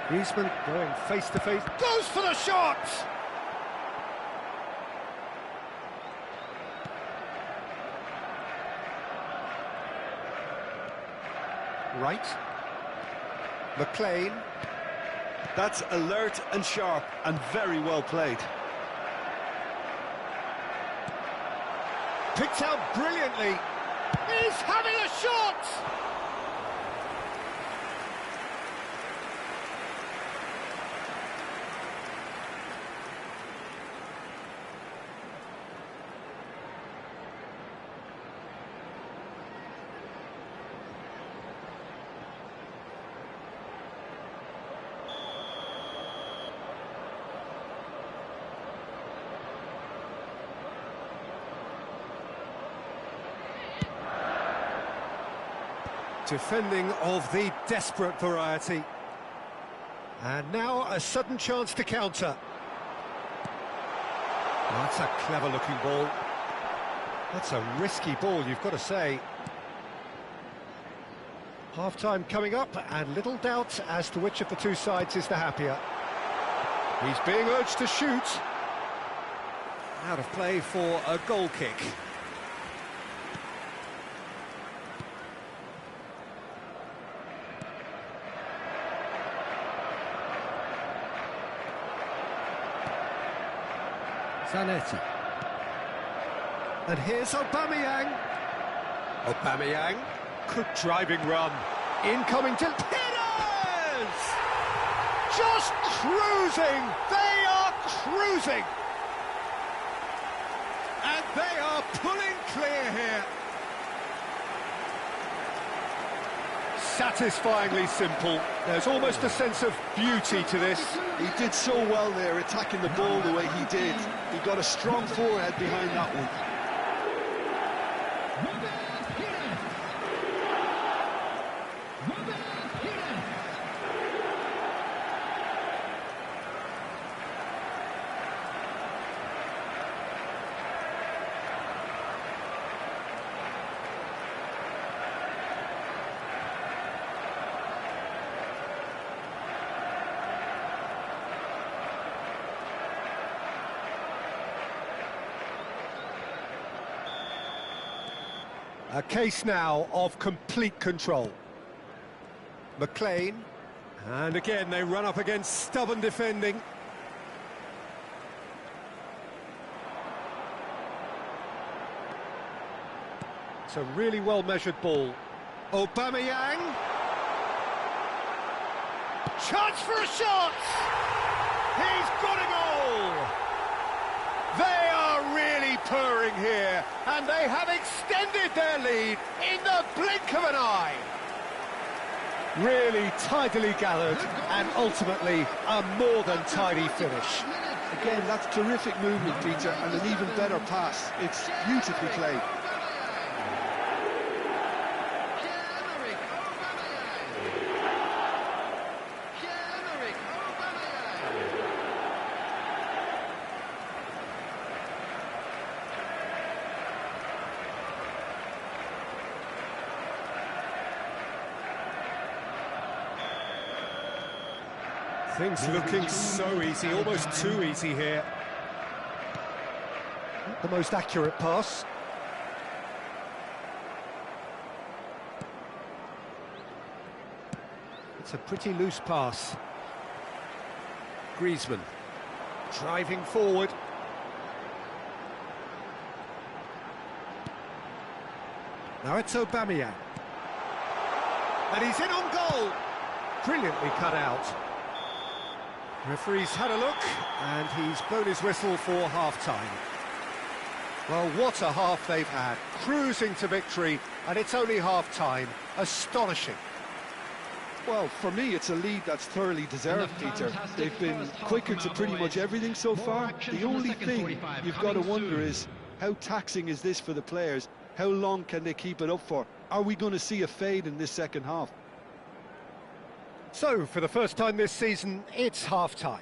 A: Griezmann going face to face. Goes for the shot! Right. McLean.
B: That's alert and sharp and very well played.
A: Picked out brilliantly. He's having a shot! Defending of the desperate variety. And now a sudden chance to counter. That's a clever-looking ball. That's a risky ball, you've got to say. Half-time coming up, and little doubt as to which of the two sides is the happier. He's being urged to shoot. Out of play for a goal kick. Zanetti. And here's Aubameyang. Aubameyang. Good driving run. Incoming to Perez! just cruising. They are cruising. And they are pulling clear here. Satisfyingly simple. There's almost a sense of beauty to this.
B: He did so well there, attacking the ball the way he did. He got a strong forehead behind that one.
A: A case now of complete control. McLean, and again they run up against stubborn defending. It's a really well-measured ball. Aubameyang. Chance for a shot! He's got a goal! They are really purring here, and they have extended their lead in the blink of an eye. Really tidily gathered, and ultimately a more than tidy finish.
B: Again, that's terrific movement, Peter, and an even better pass. It's beautifully played.
A: Things looking so easy, almost too easy here. Not the most accurate pass. It's a pretty loose pass. Griezmann driving forward. Now it's Aubameyang. And he's in on goal. Brilliantly cut out. Referee's had a look, and he's blown his whistle for half-time. Well, what a half they've had. Cruising to victory, and it's only half-time. Astonishing.
B: Well, for me, it's a lead that's thoroughly deserved, Peter. They've been quicker to pretty much everything so far. The only thing you've got to wonder is, how taxing is this for the players? How long can they keep it up for? Are we going to see a fade in this second half?
A: So, for the first time this season, it's half-time.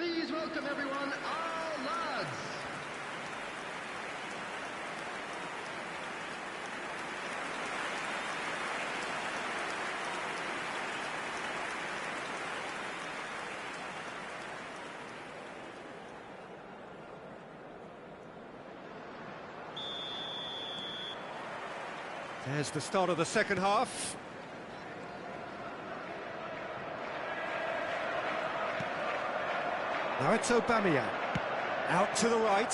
C: Please welcome everyone, our lads.
A: There's the start of the second half. Now it's Aubameyang. Out to the right.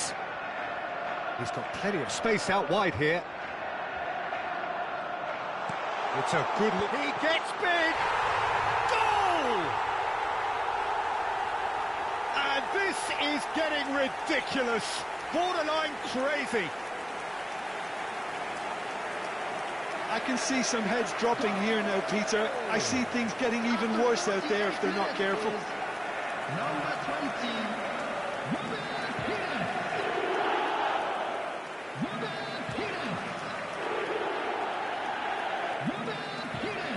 A: He's got plenty of space out wide here. It's a good look. He gets big! Goal! And this is getting ridiculous. Borderline crazy.
B: I can see some heads dropping here now, Peter. I see things getting even worse out there if they're not careful.
C: Number 20, Robert Pires. Robert Pires. Robert Pires.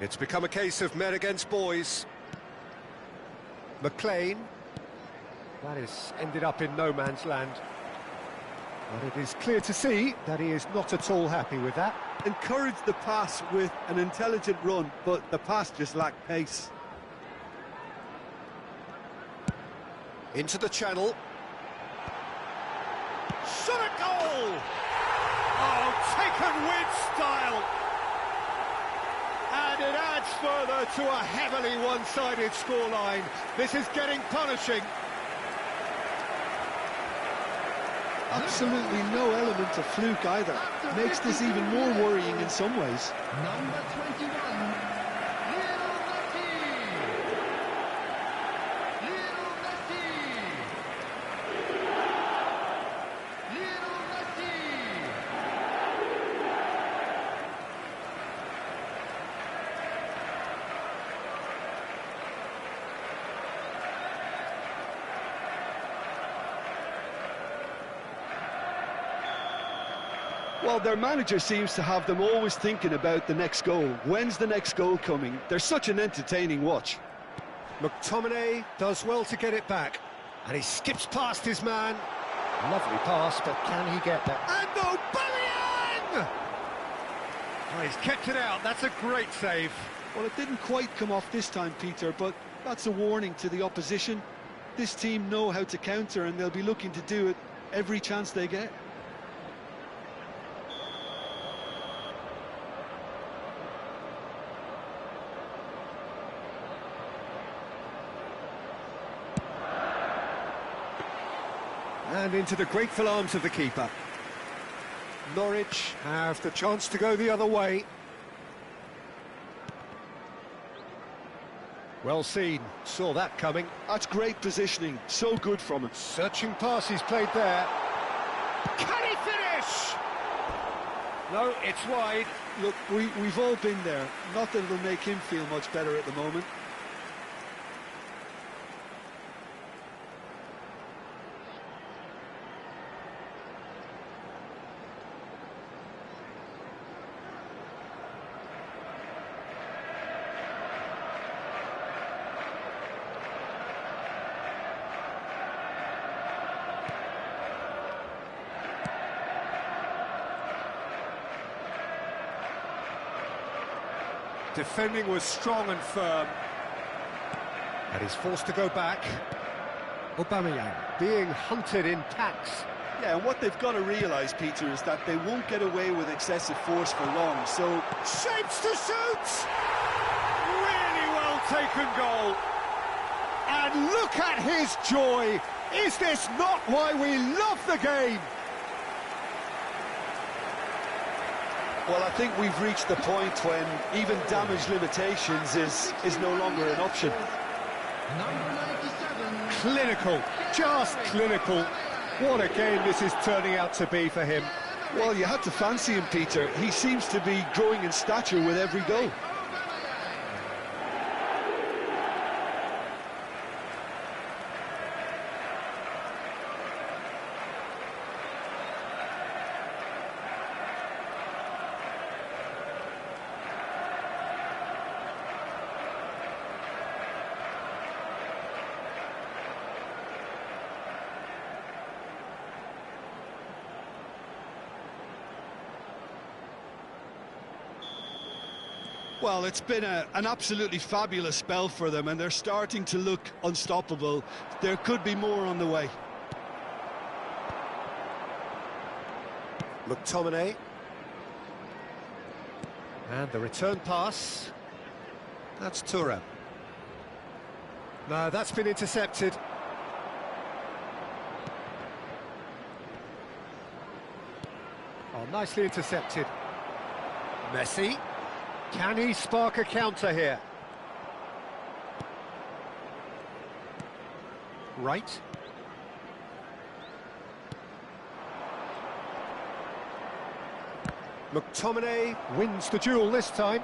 A: It's become a case of men against boys. McLean. That is ended up in no man's land. But it is clear to see that he is not at all happy with that.
D: Encouraged the pass with an intelligent run, but the pass just lacked pace.
A: Into the channel. Shot a goal! Oh, taken with style! And it adds further to a heavily one-sided scoreline. This is getting punishing.
B: Absolutely no element of fluke either. Makes this even more worrying in some ways.
C: Number 21, Lionel Messi. Lionel Messi. Lionel Messi.
B: Well, their manager seems to have them always thinking about the next goal. When's the next goal coming? They're such an entertaining watch.
A: McTominay does well to get it back. And he skips past his man. Lovely pass, but can he get that? And Aubameyang! Oh, he's kept it out. That's a great save.
B: Well, it didn't quite come off this time, Peter, but that's a warning to the opposition. This team know how to counter, and they'll be looking to do it every chance they get.
A: And into the grateful arms of the keeper. Norwich have the chance to go the other way. Well seen, saw that coming.
B: That's great positioning, so good from him.
A: Searching pass he's played there. Can he finish? No, it's wide.
B: Look, we've all been there. Not that it'll make him feel much better at the moment.
A: Defending was strong and firm. And he's forced to go back. Aubameyang being hunted in packs.
B: Yeah, and what they've got to realise, Peter, is that they won't get away with excessive force for long, so...
A: Shapes to shoot! Really well taken goal. And look at his joy! Is this not why we love the game?
B: Well, I think we've reached the point when even damage limitations is no longer an option.
C: Number 97.
A: clinical, just clinical. What a game this is turning out to be for him.
B: Well, you had to fancy him, Peter. He seems to be growing in stature with every goal. Well, it's been an absolutely fabulous spell for them, and they're starting to look unstoppable. There could be more on the way.
A: McTominay. And the return pass. That's Thuram. No, that's been intercepted. Oh, nicely intercepted. Messi. Can he spark a counter here? Right. McTominay wins the duel this time.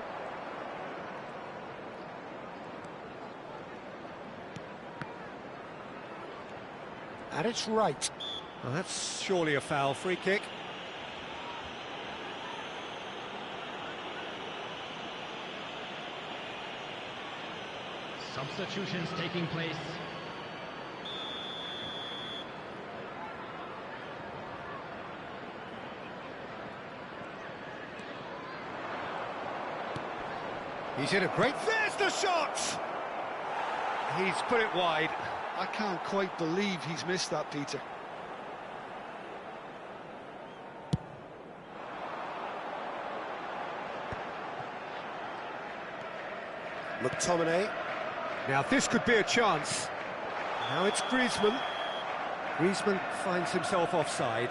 A: And it's right. Well, that's surely a foul. Free kick.
C: Substitutions taking place.
A: He's in a great... There's the shot! He's put it wide.
B: I can't quite believe he's missed that, Peter.
A: McTominay. Now this could be a chance. Now it's Griezmann. Griezmann finds himself offside.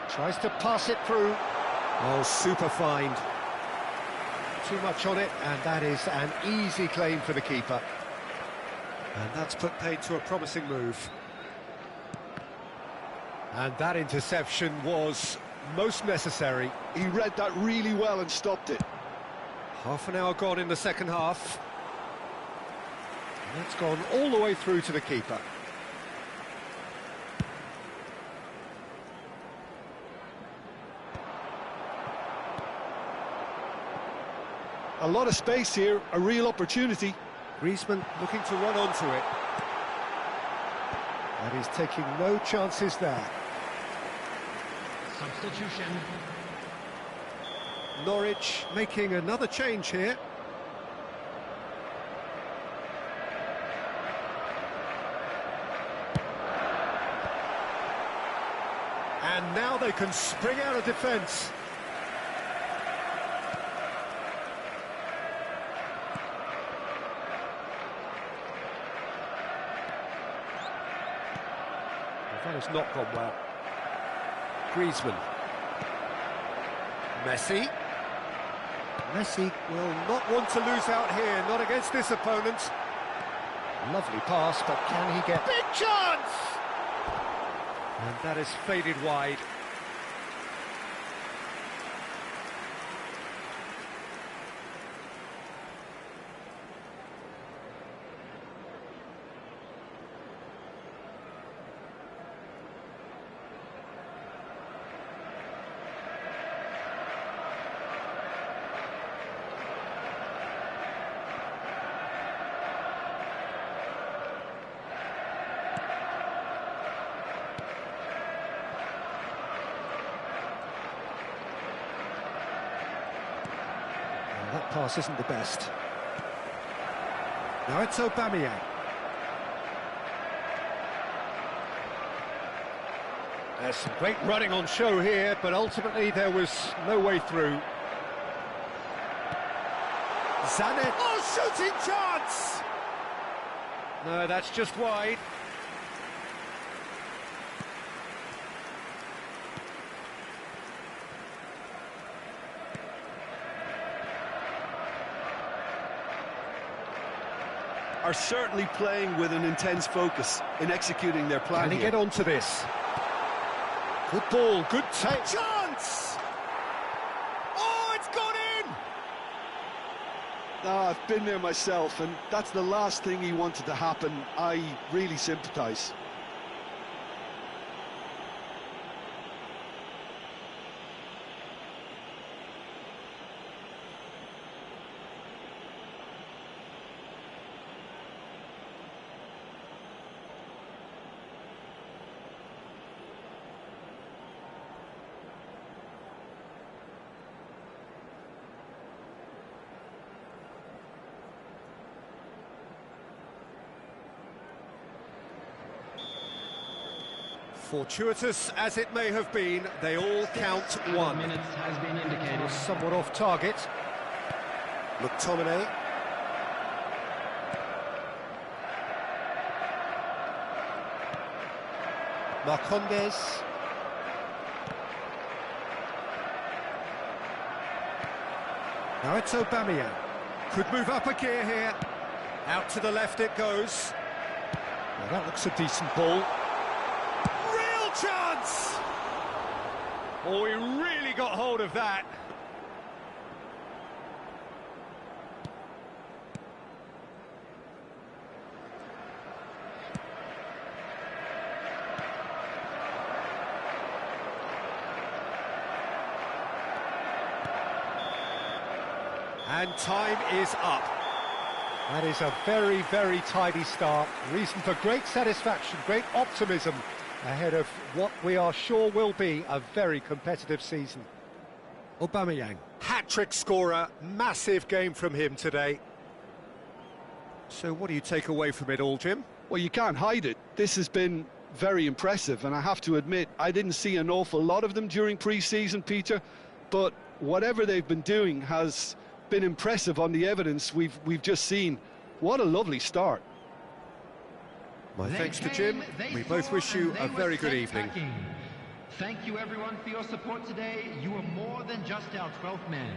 A: Tries to pass it through. Oh, super find. Too much on it, and that is an easy claim for the keeper. And that's put paid to a promising move. And that interception was most necessary.
B: He read that really well and stopped it.
A: Half an hour gone in the second half. And that's gone all the way through to the keeper.
B: A lot of space here, a real opportunity.
A: Griezmann looking to run onto it. And he's taking no chances there.
C: Substitution.
A: Norwich making another change here. And now they can spring out of defence. That has not gone well. Griezmann. Messi. Messi will not want to lose out here, not against this opponent. Lovely pass, but can he get... Big chance! And that is faded wide. That pass isn't the best. Now it's Aubameyang. There's some great running on show here, but ultimately there was no way through. Zanet. Oh, shooting chance! No, that's just wide.
D: Are certainly playing with an intense focus in executing their plan.
A: Can he
D: here.
A: get onto this? Good ball, good take. Chance! Oh, it's gone in!
B: I've been there myself, and that's the last thing he wanted to happen. I really sympathise.
A: Fortuitous as it may have been, they all count one.
C: Minutes has been indicated.
A: Somewhat off target. McTominay. Marcondes. Now it's Aubameyang. Could move up a gear here. Out to the left it goes. Well, that looks a decent ball. Real chance! Oh, he really got hold of that. And time is up. That is a very, very tidy start. Reason for great satisfaction, great optimism ahead of what we are sure will be a very competitive season. Aubameyang, hat-trick scorer, massive game from him today. So what do you take away from it all, Jim?
B: Well, you can't hide it. This has been very impressive, and I have to admit, I didn't see an awful lot of them during pre-season, Peter, but whatever they've been doing has been impressive on the evidence we've just seen. What a lovely start.
A: My thanks to Jim. We both wish you a very good evening.
C: Thank you everyone for your support today. You are more than just our 12th man.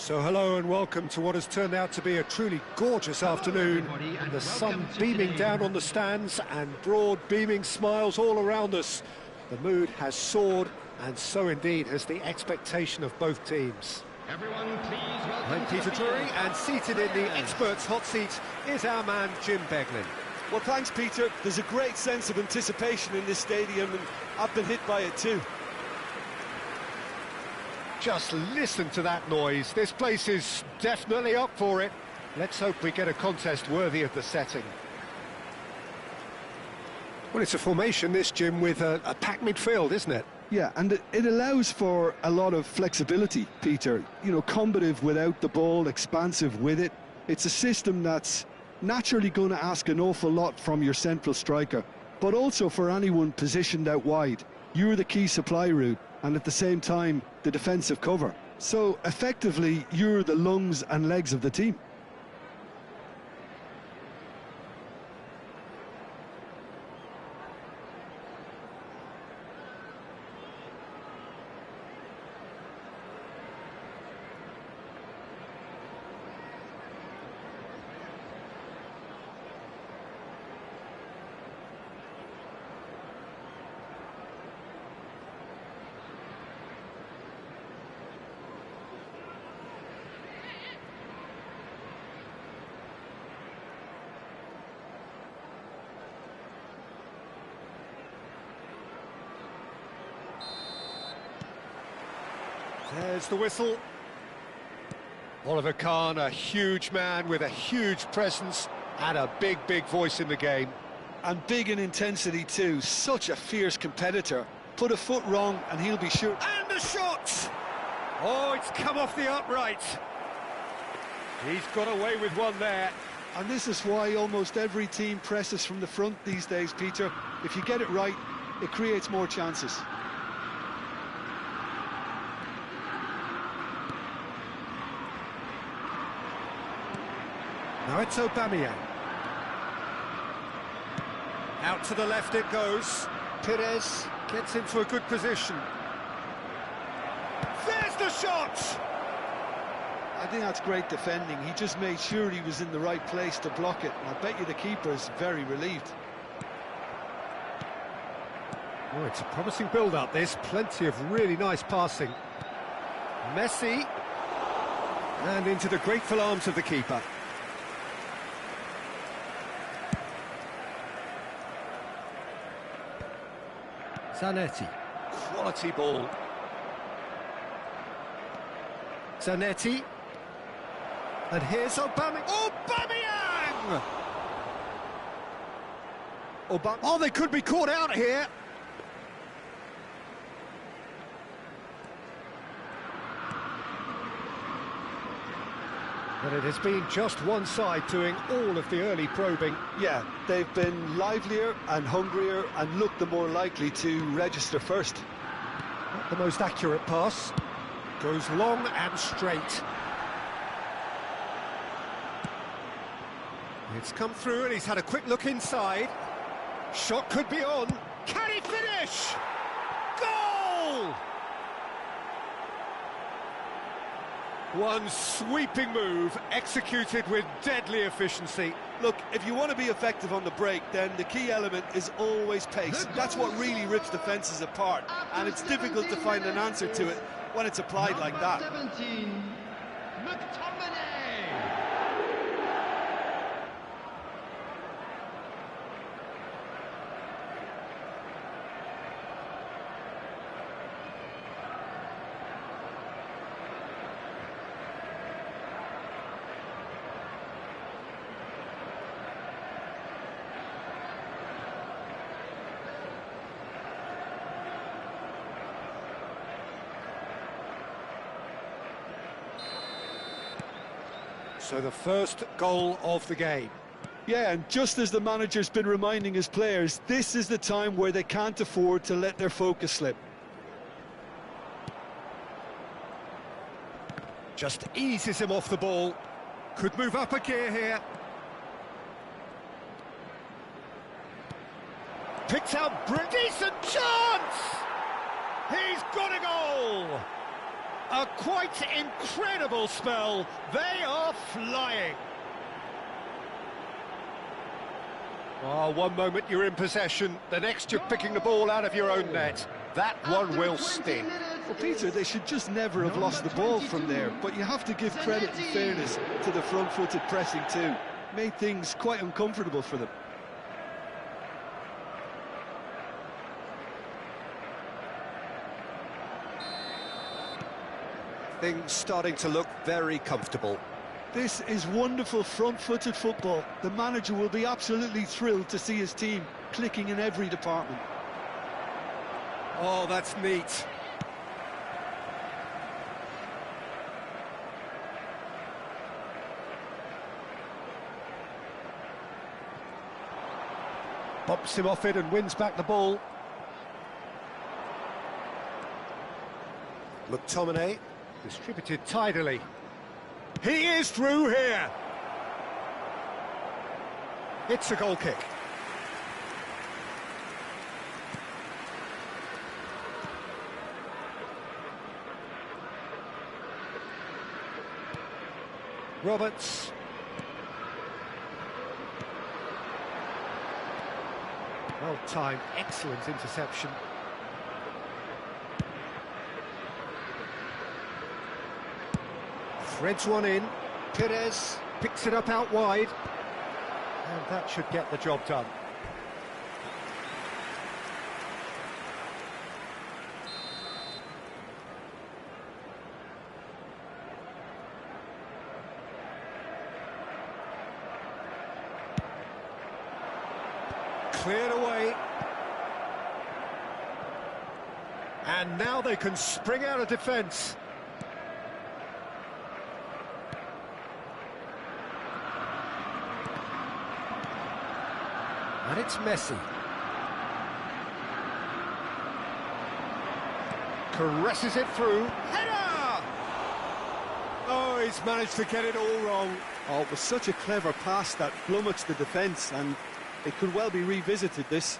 A: So hello and welcome to what has turned out to be a truly gorgeous afternoon. The sun beaming down on the stands and broad beaming smiles all around us. The mood has soared, and so indeed has the expectation of both teams.
C: Everyone, please welcome
A: I'm Peter Drury, and seated in the experts' hot seat is our man Jim Beglin.
B: Well, thanks, Peter. There's a great sense of anticipation in this stadium, and I've been hit by it too.
A: Just listen to that noise. This place is definitely up for it. Let's hope we get a contest worthy of the setting. Well, it's a formation, this, Jim, with a packed midfield, isn't it?
B: Yeah, and it allows for a lot of flexibility, Peter. You know, combative without the ball, expansive with it. It's a system that's naturally going to ask an awful lot from your central striker, but also for anyone positioned out wide. You're the key supply route, and at the same time, the defensive cover. So, effectively, you're the lungs and legs of the team.
A: There's the whistle. Oliver Kahn, a huge man with a huge presence and a big voice in the game.
B: And big in intensity too, such a fierce competitor. Put a foot wrong and he'll be sure.
A: And the shot! Oh, it's come off the upright. He's got away with one there.
B: And this is why almost every team presses from the front these days, Peter. If you get it right, it creates more chances.
A: Now it's Aubameyang. Out to the left it goes. Perez gets into a good position. There's the shot!
B: I think that's great defending. He just made sure he was in the right place to block it. And I bet you the keeper's very relieved.
A: Oh, it's a promising build-up, this. Plenty of really nice passing. Messi. And into the grateful arms of the keeper. Zanetti. Quality ball. Zanetti. And here's Aubameyang. Aubameyang! Oh, they could be caught out here. But it has been just one side doing all of the early probing.
B: Yeah, they've been livelier and hungrier and looked the more likely to register first.
A: Not the most accurate pass. Goes long and straight. It's come through and he's had a quick look inside. Shot could be on. Can he finish? Goal! One sweeping move, executed with deadly efficiency.
B: Look, if you want to be effective on the break, then the key element is always pace. That's what really rips defences apart, and it's difficult to find an answer to it when it's applied like that.
C: 17, McTominay.
A: So the first goal of the game.
B: Yeah, and just as the manager's been reminding his players, this is the time where they can't afford to let their focus slip.
A: Just eases him off the ball. Could move up a gear here. Picked out, decent chance! He's got a goal! A quite incredible spell. They are flying. Oh, one moment you're in possession, the next you're picking the ball out of your own net. That one will sting.
B: Well, Peter, they should just never have lost the ball from there, but you have to give credit and fairness to the front-footed pressing too. Made things quite uncomfortable for them.
A: Things starting to look very comfortable.
B: This is wonderful front-footed football. The manager will be absolutely thrilled to see his team clicking in every department.
A: Oh, that's neat. Bumps him off it and wins back the ball. McTominay, distributed tidily. He is through here. It's a goal kick. Roberts. Well timed, excellent interception. Threads one in. Perez picks it up out wide. And that should get the job done. Cleared away. And now they can spring out of defence. And it's Messi. Caresses it through. Header! Oh, he's managed to get it all wrong.
D: Oh, it was such a clever pass that flummoxed the defence, and it could well be revisited, this.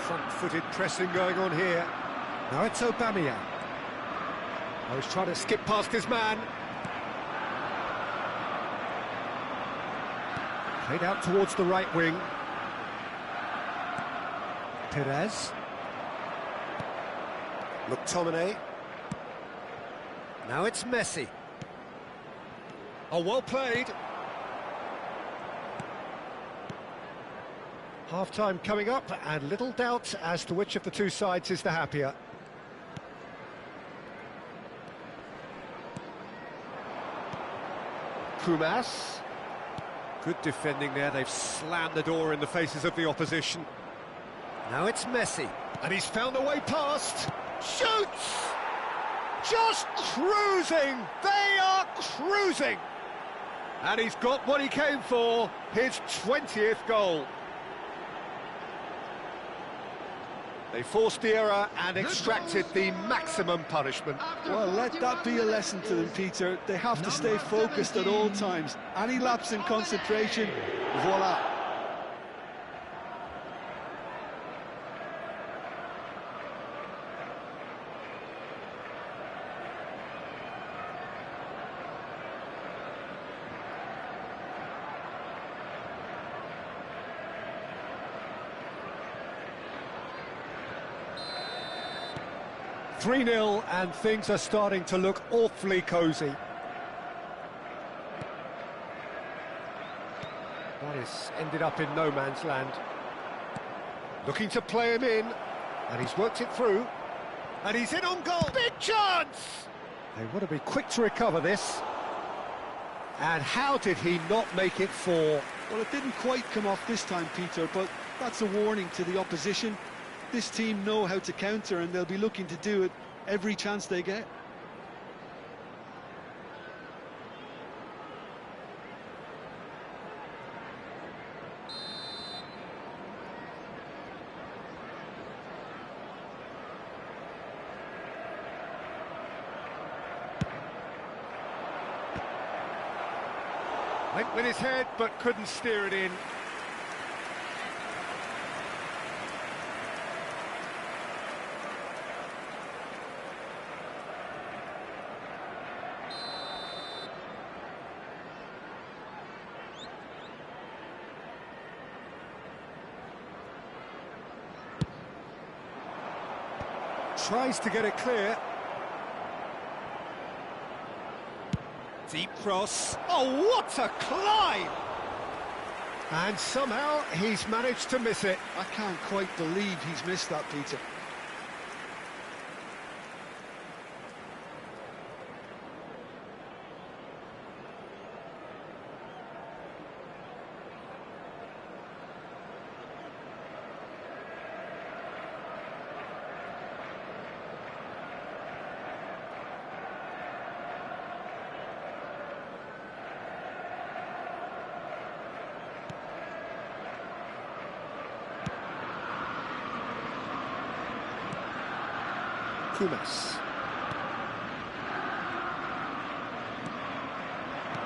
A: Front-footed pressing going on here. Now it's Aubameyang. Oh, he's trying to skip past his man. Played out towards the right wing. Perez. McTominay. Now it's Messi. Oh, well played. Half-time coming up, and little doubt as to which of the two sides is the happier. Pumas. Good defending there, they've slammed the door in the faces of the opposition. Now it's Messi, and he's found a way past. Shoots! Just cruising! They are cruising! And he's got what he came for, his 20th goal. They forced the error and extracted the maximum punishment.
B: Well, let that be a lesson to them, Peter. They have to stay focused at all times. Any lapse in concentration, voila.
A: 3-0, and things are starting to look awfully cosy. That has ended up in no man's land. Looking to play him in, and he's worked it through, and he's in on goal. Big chance! They want to be quick to recover this. And how did he not make it 4?
B: Well, it didn't quite come off this time, Peter, but that's a warning to the opposition. This team know how to counter, and they'll be looking to do it every chance they get.
A: Went with his head, but couldn't steer it in. Tries to get it clear. Deep cross. Oh, what a climb! And somehow he's managed to miss it.
B: I can't quite believe he's missed that, Peter.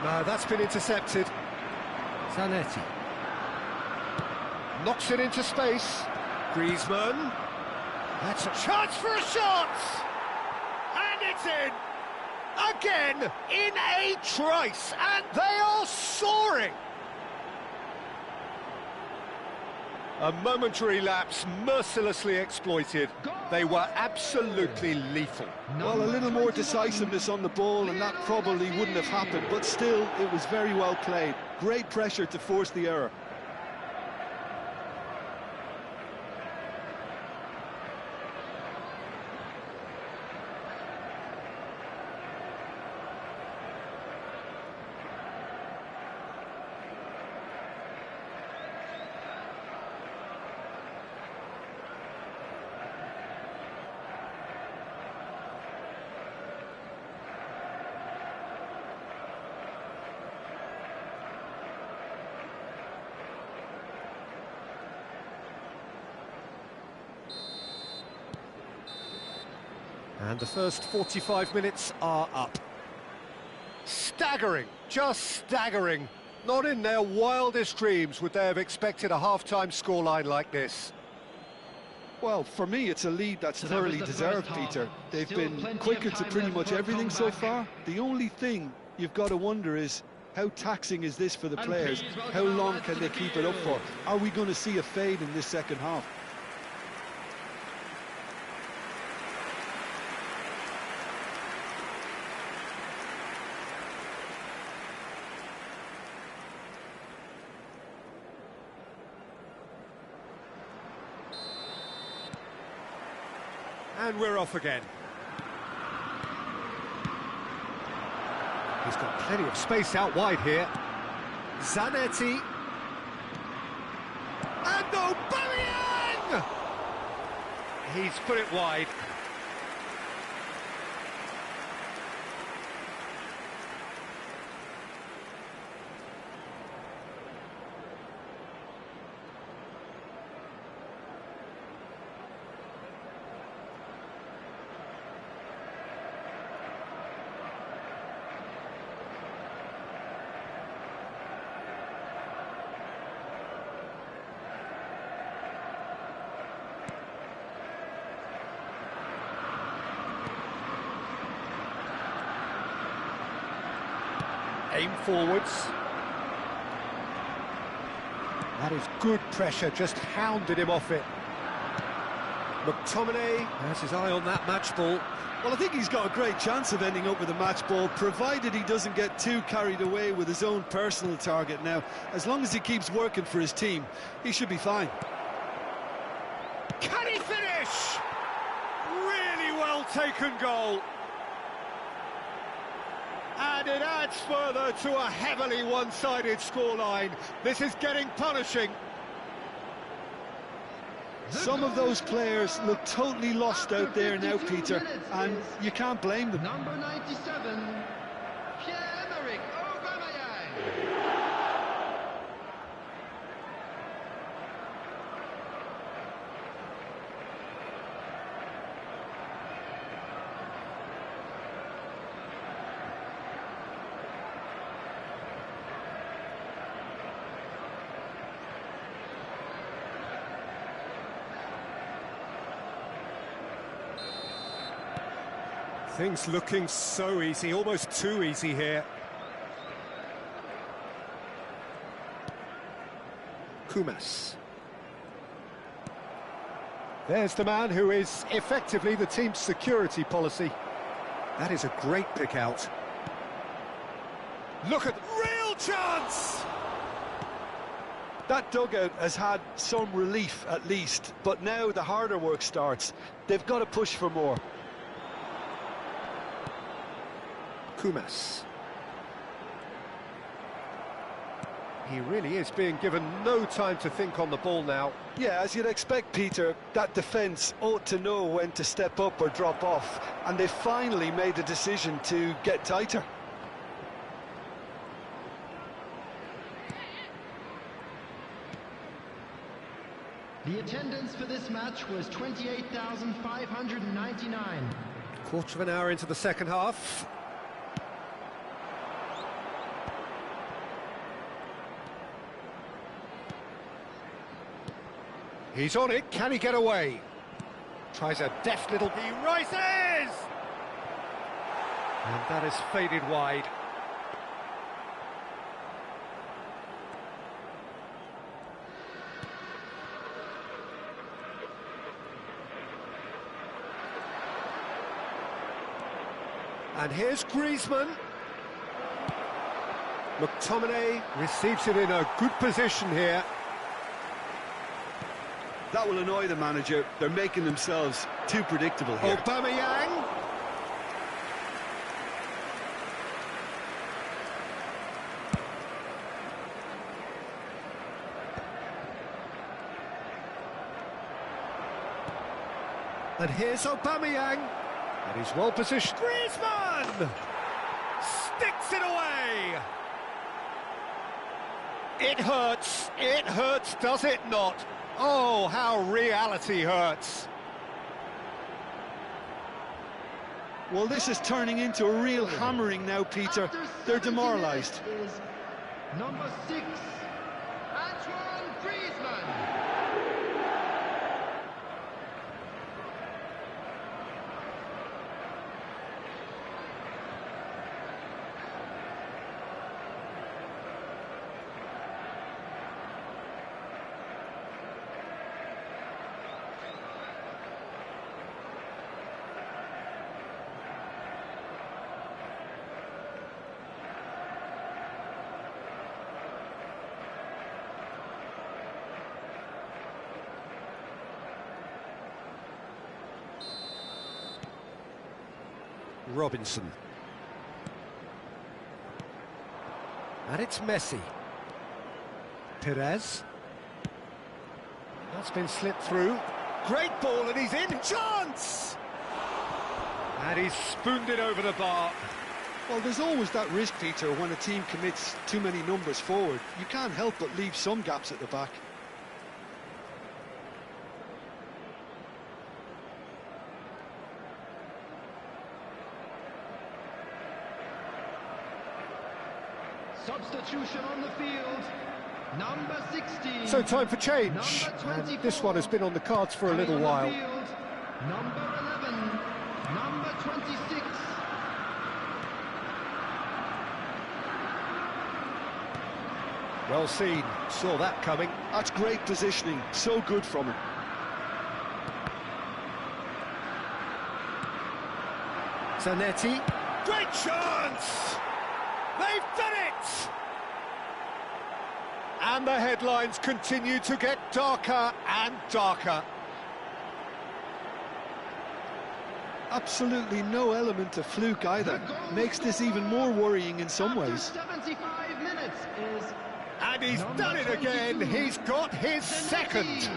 A: No, that's been intercepted.
D: Zanetti.
A: Knocks it into space. Griezmann. That's a chance for a shot! And it's in! Again, in a trice, and they are soaring! A momentary lapse mercilessly exploited. They were absolutely lethal.
B: Well, a little more decisiveness on the ball and that probably wouldn't have happened, but still, it was very well played. Great pressure to force the error.
A: And the first 45 minutes are up. Staggering, just staggering. Not in their wildest dreams would they have expected a half-time scoreline like this.
B: Well, for me, it's a lead that's thoroughly deserved, Peter. They've been quicker to pretty much everything so far. The only thing you've got to wonder is, how taxing is this for the players? How long can they keep it up for? Are we going to see a fade in this second half?
A: And we're off again. He's got plenty of space out wide here. Zanetti. And Aubameyang! He's put it wide. Aim forwards. That is good pressure, just hounded him off it. McTominay has his eye on that match ball.
B: Well, I think he's got a great chance of ending up with a match ball, provided he doesn't get too carried away with his own personal target now. As long as he keeps working for his team, he should be fine.
A: Can he finish? Really well taken goal. And it adds further to a heavily one-sided scoreline. This is getting punishing.
B: Some of those players look totally lost out there now, Peter, and you can't blame them.
C: Number 97, Pierre-Emerick Aubameyang.
A: Things looking so easy, almost too easy here. Kumas. There's the man who is effectively the team's security policy. That is a great pick out. Look at real chance!
B: That dugout has had some relief at least, but now the harder work starts. They've got to push for more.
A: Kumas. He really is being given no time to think on the ball now.
B: Yeah, as you'd expect, Peter, that defence ought to know when to step up or drop off, and they finally made the decision to get tighter.
C: The attendance for this match was 28,599.
A: Quarter of an hour into the second half. He's on it, can he get away? Tries a deft little... He rises! And that is faded wide. And here's Griezmann. McTominay receives it in a good position here.
B: That will annoy the manager. They're making themselves too predictable here.
A: Aubameyang. And here's Aubameyang. And he's well positioned. Griezmann! Sticks it away! It hurts, does it not? Oh, how reality hurts.
B: Well, this is turning into a real hammering now, Peter. They're demoralised.
C: Number 6, Antoine Griezmann.
A: Robinson. And it's Messi. Perez. That's been slipped through. Great ball and he's in. Chance! And he's spooned it over the bar.
B: Well, there's always that risk, Peter, when a team commits too many numbers forward. You can't help but leave some gaps at the back.
C: Substitution on the field, number 16.
A: So time for change. And this one has been on the cards for a little while.
C: Field, number 11, number 26.
A: Well seen, saw that coming.
B: That's great positioning, so good from him.
A: Zanetti. Great chance! They've done it! And the headlines continue to get darker and darker.
B: Absolutely no element of fluke either. Makes this even more worrying in some ways.
C: 75 minutes is...
A: And he's done it again. He's got his second.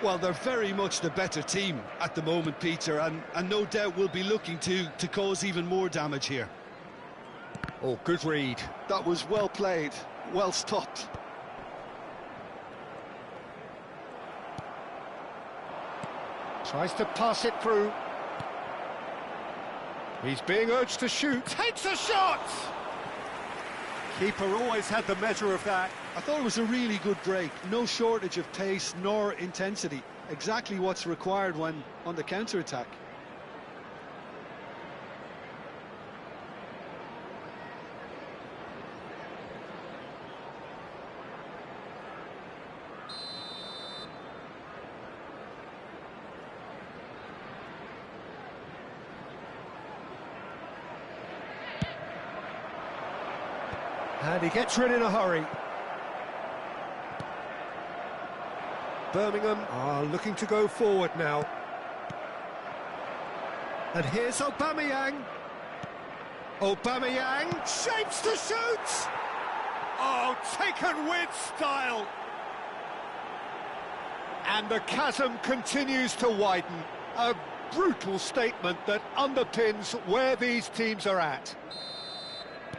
B: Well, they're very much the better team at the moment, Peter, and no doubt will be looking to cause even more damage here.
A: Oh, good read.
B: That was well played. well stopped.
A: Tries to pass it through. He's being urged to shoot. Takes a shot! Keeper always had the measure of that.
B: I thought it was a really good break. No shortage of pace nor intensity. Exactly what's required when on the counter-attack.
A: And he gets rid in a hurry. Birmingham are looking to go forward now. And here's Aubameyang. Aubameyang shapes to shoot! Oh, taken with style! And the chasm continues to widen. A brutal statement that underpins where these teams are at.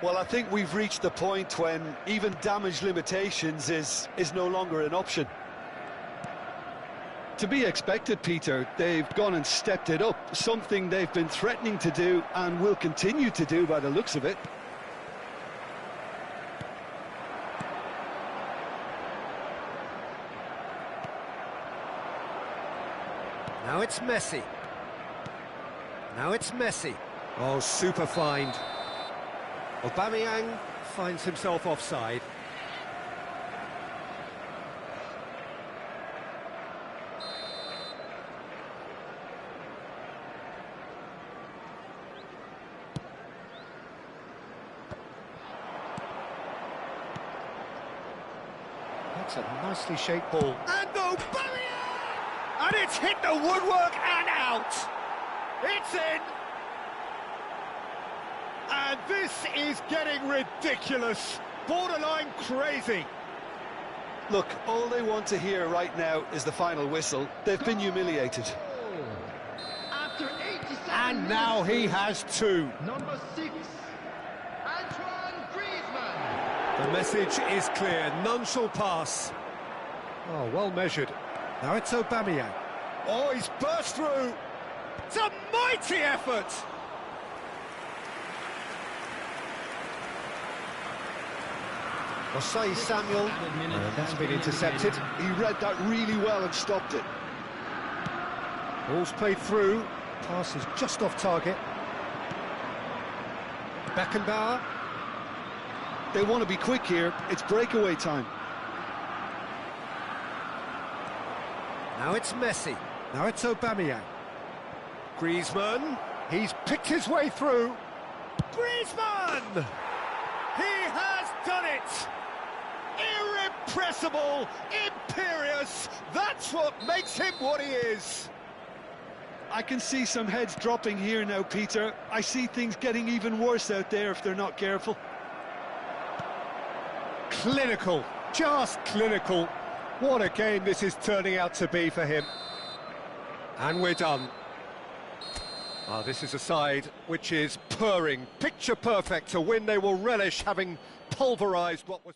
B: Well, I think we've reached the point when even damage limitations is no longer an option. To be expected, Peter. They've gone and stepped it up, something they've been threatening to do and will continue to do by the looks of it.
A: Now it's Messi. Now it's Messi. Oh, super find. Aubameyang finds himself offside. That's a nicely shaped ball. And Aubameyang! And it's hit the woodwork and out! It's in! And this is getting ridiculous, borderline crazy.
B: Look, all they want to hear right now is the final whistle. They've been humiliated.
C: After 87
A: And now he has two.
C: Number 6, Antoine Griezmann.
A: The message is clear, none shall pass. Oh, well measured. Now it's Aubameyang. Oh, he's burst through. It's a mighty effort. Osei Samuel, that's been intercepted.
B: He read that really well and stopped it.
A: Ball's played through, pass is just off target. Beckenbauer.
B: They want to be quick here, it's breakaway time.
A: Now it's Messi, now it's Aubameyang. Griezmann, he's picked his way through. Griezmann! He has done it! Irrepressible, imperious, that's what makes him what he is.
B: I can see some heads dropping here now, Peter. I see things getting even worse out there if they're not careful.
A: Clinical, just clinical. What a game this is turning out to be for him. And we're done. Ah, this is a side which is purring, picture perfect, a win they will relish, having pulverised what was...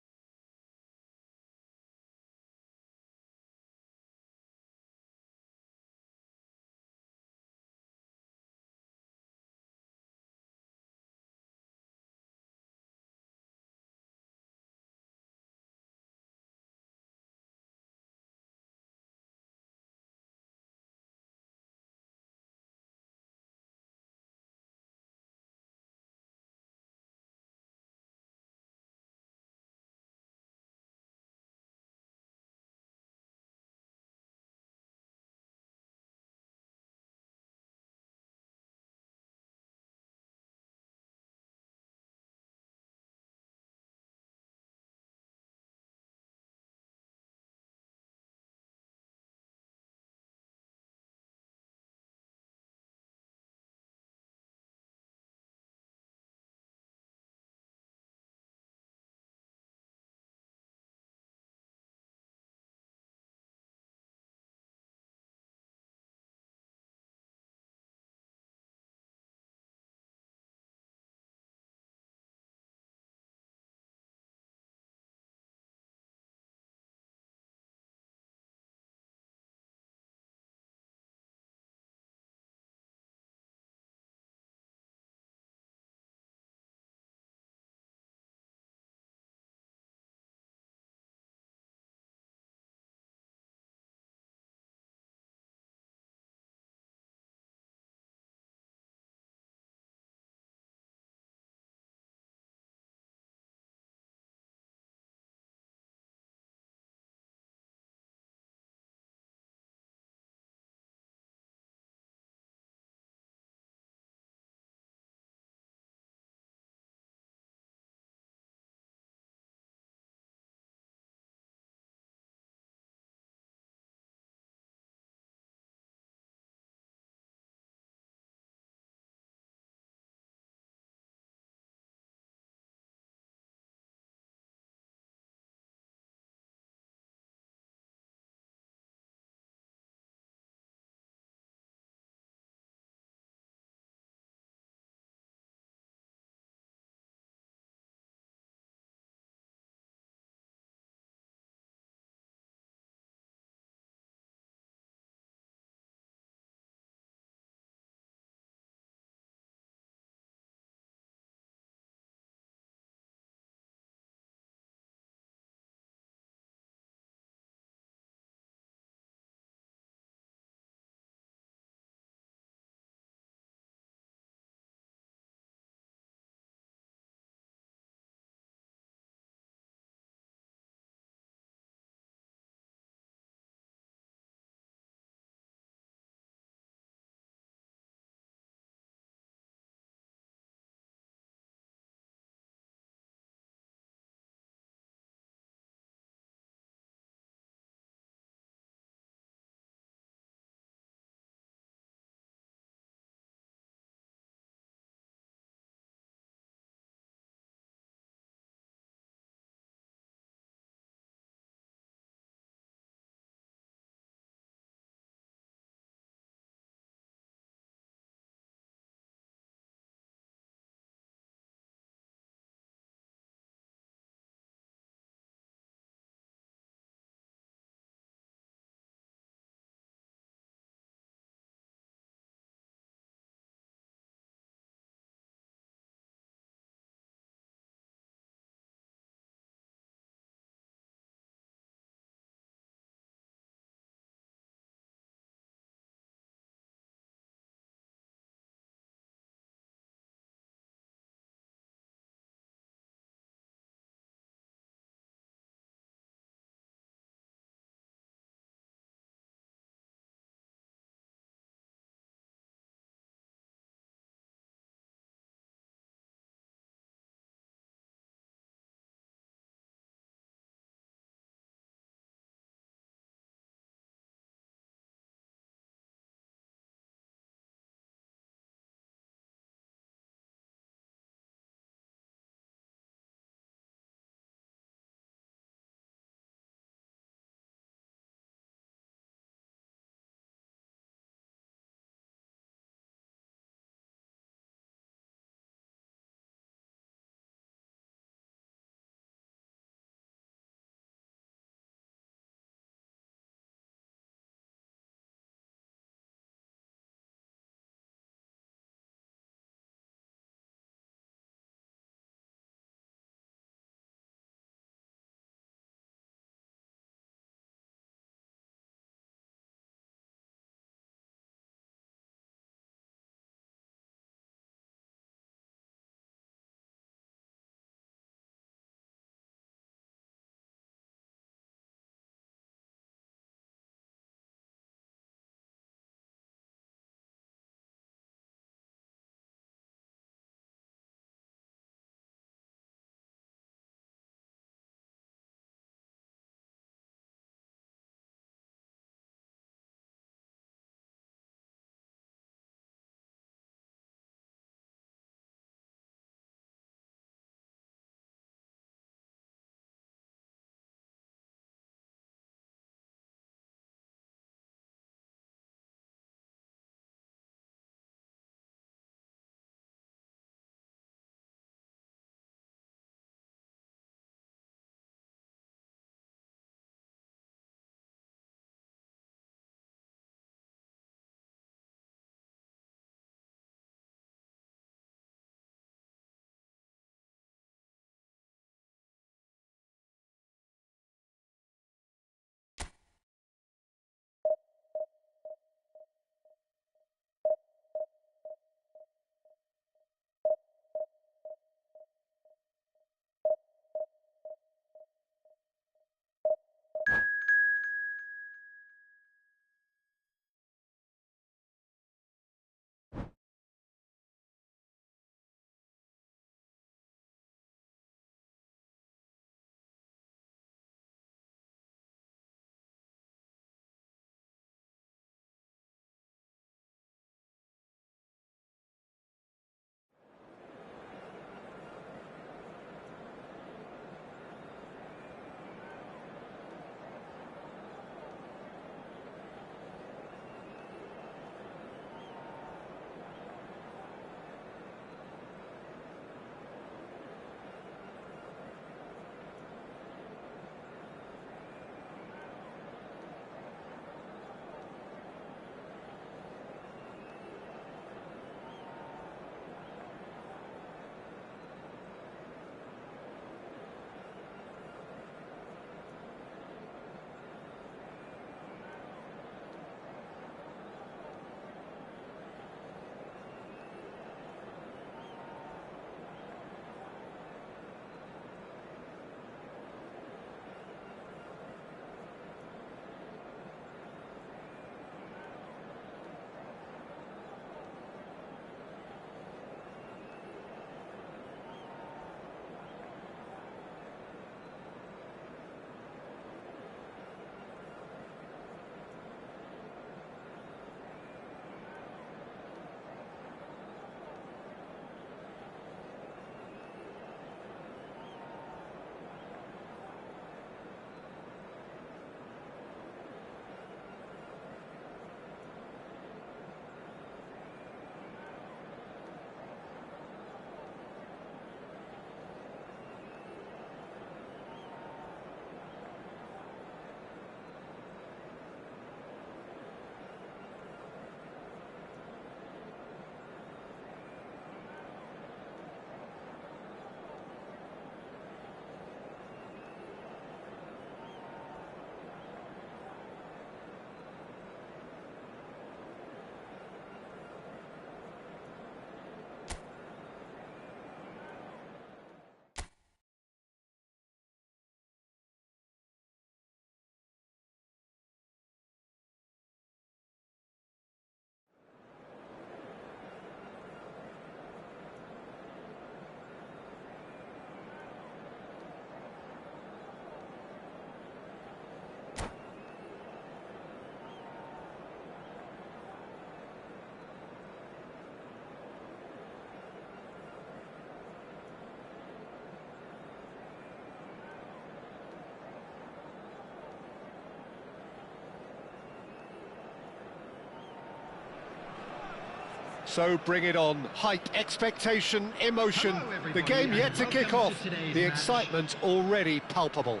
A: So bring it on. Hype, expectation, emotion.
C: Hello,
A: The
C: everybody,
A: game yet
C: and
A: to kick
C: welcome
A: off.
C: to today's
A: The
C: match.
A: excitement already palpable.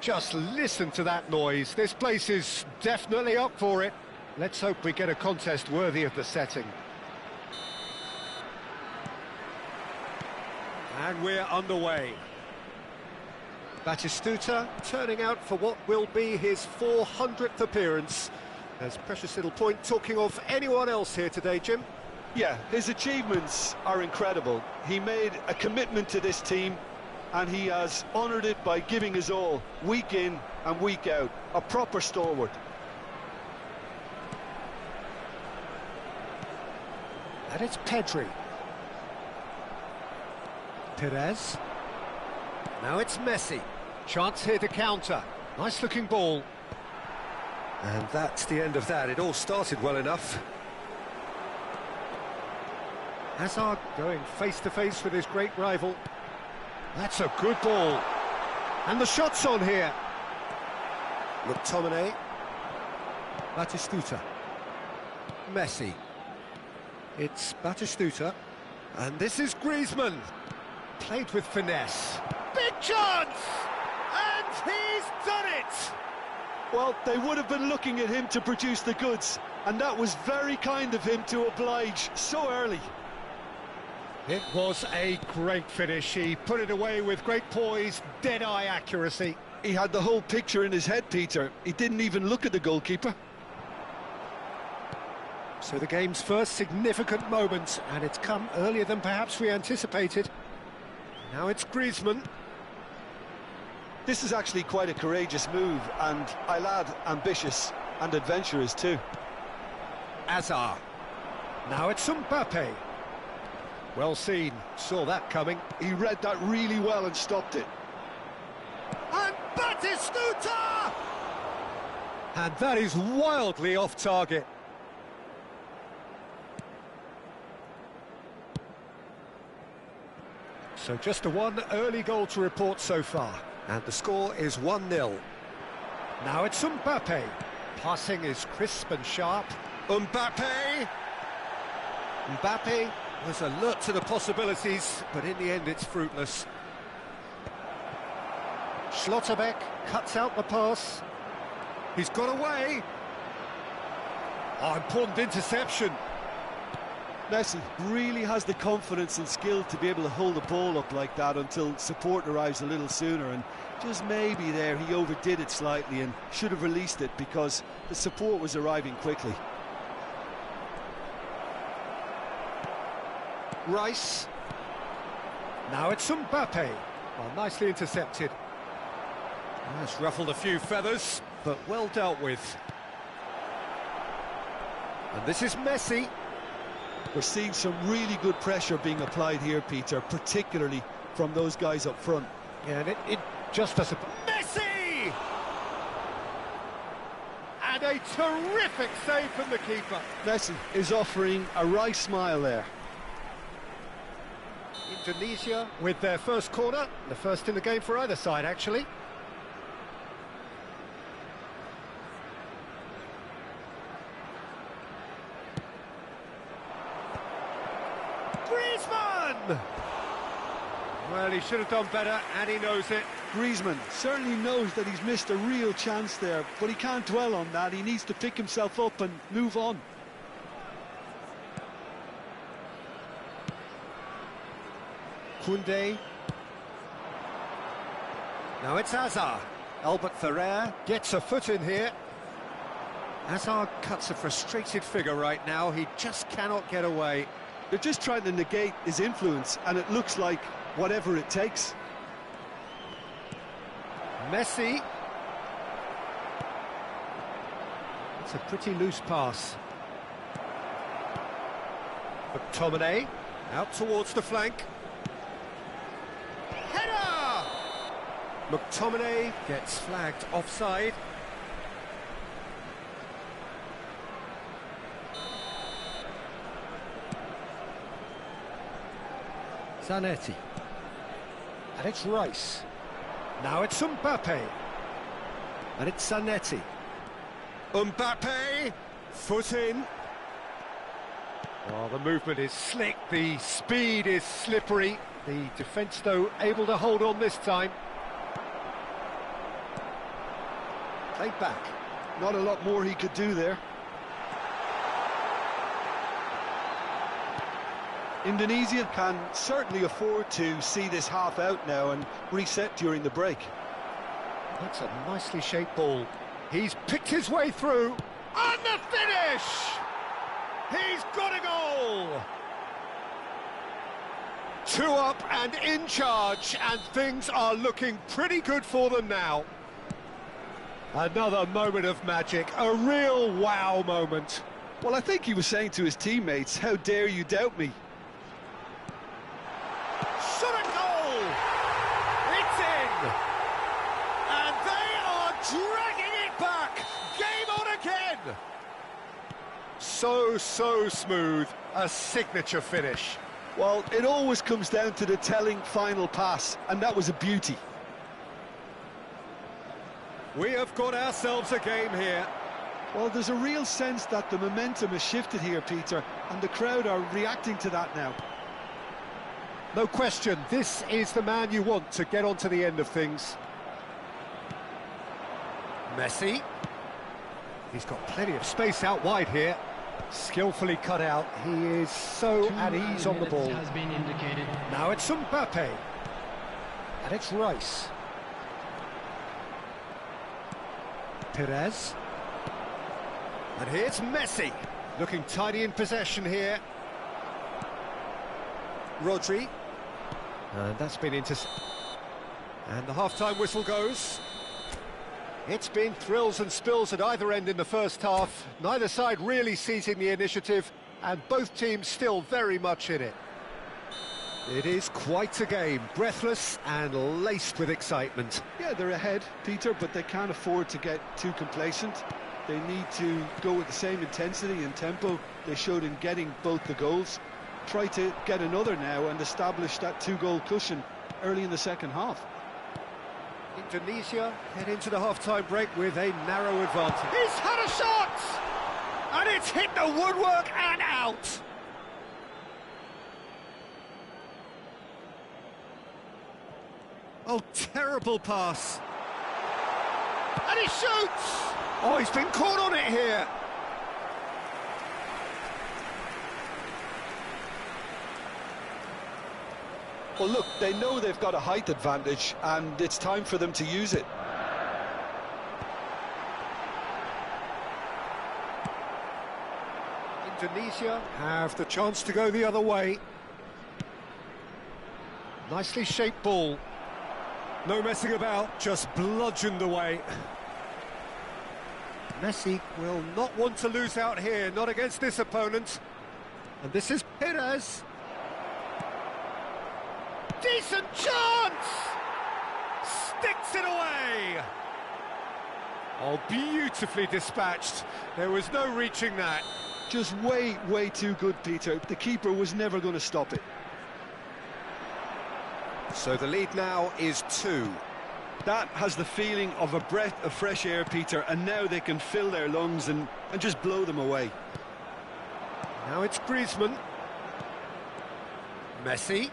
A: Just listen to that noise. This place is definitely up for it. Let's hope we get a contest worthy of the setting.
D: And we're underway. Batistuta turning out for what will be his 400th appearance. There's precious little point talking of anyone else here today, Jim.
B: Yeah, his achievements are incredible. He made a commitment to this team, and he has honoured it by giving his all, week in and week out. A proper stalwart.
A: And it's Pedri. Perez. Now it's Messi. Chance here to counter. Nice looking ball.
D: And that's the end of that. It all started well enough.
A: Hazard going face to face with his great rival. That's a good ball. And the shot's on here.
D: McTominay.
A: Batistuta. Messi. It's Batistuta. And this is Griezmann. Played with finesse. Big chance! And he's done it!
B: Well, they would have been looking at him to produce the goods, and that was very kind of him to oblige so early.
A: It was a great finish. He put it away with great poise, dead-eye accuracy.
B: He had the whole picture in his head, Peter. He didn't even look at the goalkeeper.
A: So the game's first significant moment, and it's come earlier than perhaps we anticipated. Now it's Griezmann.
B: This is actually quite a courageous move, and I'll add ambitious and adventurous too.
A: Hazard. Now it's Mbappe. Well seen, saw that coming.
B: He read that really well and stopped it.
A: And Batistuta! And that is wildly off target. So just a one early goal to report so far.
D: And the score is 1-0.
A: Now it's Mbappe. Passing is crisp and sharp.
D: Mbappe!
A: Mbappe was alert to the possibilities, but in the end it's fruitless. Schlotterbeck cuts out the pass. He's got away. Oh, important interception.
B: Messi really has the confidence and skill to be able to hold the ball up like that until support arrives a little sooner, and just maybe there he overdid it slightly and should have released it because the support was arriving quickly.
A: Rice. Now it's Mbappe. Well, nicely intercepted. That's ruffled a few feathers, but well dealt with. And this is Messi.
B: We're seeing some really good pressure being applied here, Peter, particularly from those guys up front.
A: Yeah, and it just doesn't... Messi! And a terrific save from the keeper.
B: Messi is offering a wry smile there.
A: Indonesia with their first corner, the first in the game for either side, actually. Griezmann! Well, he should have done better, and he knows it.
B: Griezmann certainly knows that he's missed a real chance there, but he can't dwell on that. He needs to pick himself up and move on.
A: Koundé. Now it's Hazard. Albert Ferrer gets a foot in here. Hazard cuts a frustrated figure right now. He just cannot get away.
B: They're just trying to negate his influence, and it looks like whatever it takes.
A: Messi. It's a pretty loose pass. McTominay out towards the flank. Header! McTominay gets flagged offside. Zanetti. And it's Rice. Now it's Mbappe. And it's Zanetti. Mbappe, foot in.
D: Well, the movement is slick, the speed is slippery. The defence, though, able to hold on this time. Played back.
B: Not a lot more he could do there. Indonesia can certainly afford to see this half out now and reset during the break.
D: That's a nicely shaped ball. He's picked his way through. And the finish! He's got a goal! 2 up and in charge, and things are looking pretty good for them now. Another moment of magic, a real wow moment.
B: Well, I think he was saying to his teammates, how dare you doubt me?
D: Shot a goal! It's in! And they are dragging it back! Game on again! So smooth, a signature finish.
B: Well, it always comes down to the telling final pass, and that was a beauty.
D: We have got ourselves a game here.
B: Well, there's a real sense that the momentum has shifted here, Peter, and the crowd are reacting to that now.
D: No question, this is the man you want to get on to the end of things. Messi. He's got plenty of space out wide here. Skillfully cut out. He is so at ease on the ball.
C: Has been indicated.
D: Now it's Mbappe. And it's Rice. Perez. And here's Messi. Looking tidy in possession here. Rodri. And that's been intercepted. And the half-time whistle goes. It's been thrills and spills at either end in the first half. Neither side really seizing the initiative, and both teams still very much in it. It is quite a game, breathless and laced with excitement.
B: Yeah, they're ahead, Peter, but they can't afford to get too complacent. They need to go with the same intensity and tempo they showed in getting both the goals. Try to get another now and establish that 2-goal cushion early in the second half.
D: Indonesia head into the half-time break with a narrow advantage. He's had a shot! And it's hit the woodwork and out! Oh, terrible pass. And he shoots! Oh, he's been caught on it here.
B: Well, look, they know they've got a height advantage, and it's time for them to use it.
D: Indonesia have the chance to go the other way. Nicely shaped ball. No messing about, just bludgeoned away. Messi will not want to lose out here, not against this opponent. And this is Perez. Decent chance! Sticks it away! Oh, beautifully dispatched. There was no reaching that.
B: Just way too good, Peter. The keeper was never going to stop it.
D: So the lead now is 2.
B: That has the feeling of a breath of fresh air, Peter, and now they can fill their lungs and just blow them away.
D: Now it's Griezmann. Messi.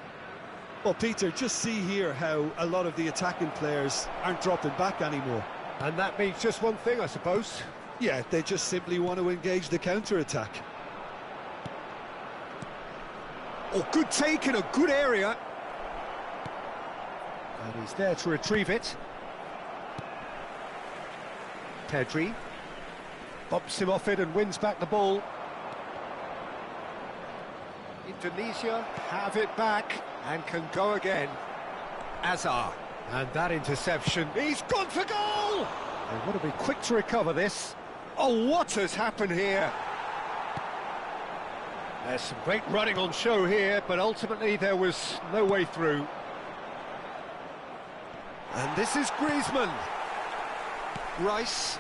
B: Well, Peter, just see here how a lot of the attacking players aren't dropping back anymore.
D: And that means just one thing, I suppose.
B: Yeah, they just simply want to engage the counter-attack.
D: Oh, good take in a good area. And he's there to retrieve it. Pedri bumps him off it and wins back the ball. Indonesia have it back and can go again. Azar. And that interception. He's gone for goal! They want to be quick to recover this. Oh, what has happened here? There's some great running on show here, but ultimately there was no way through. And this is Griezmann. Rice.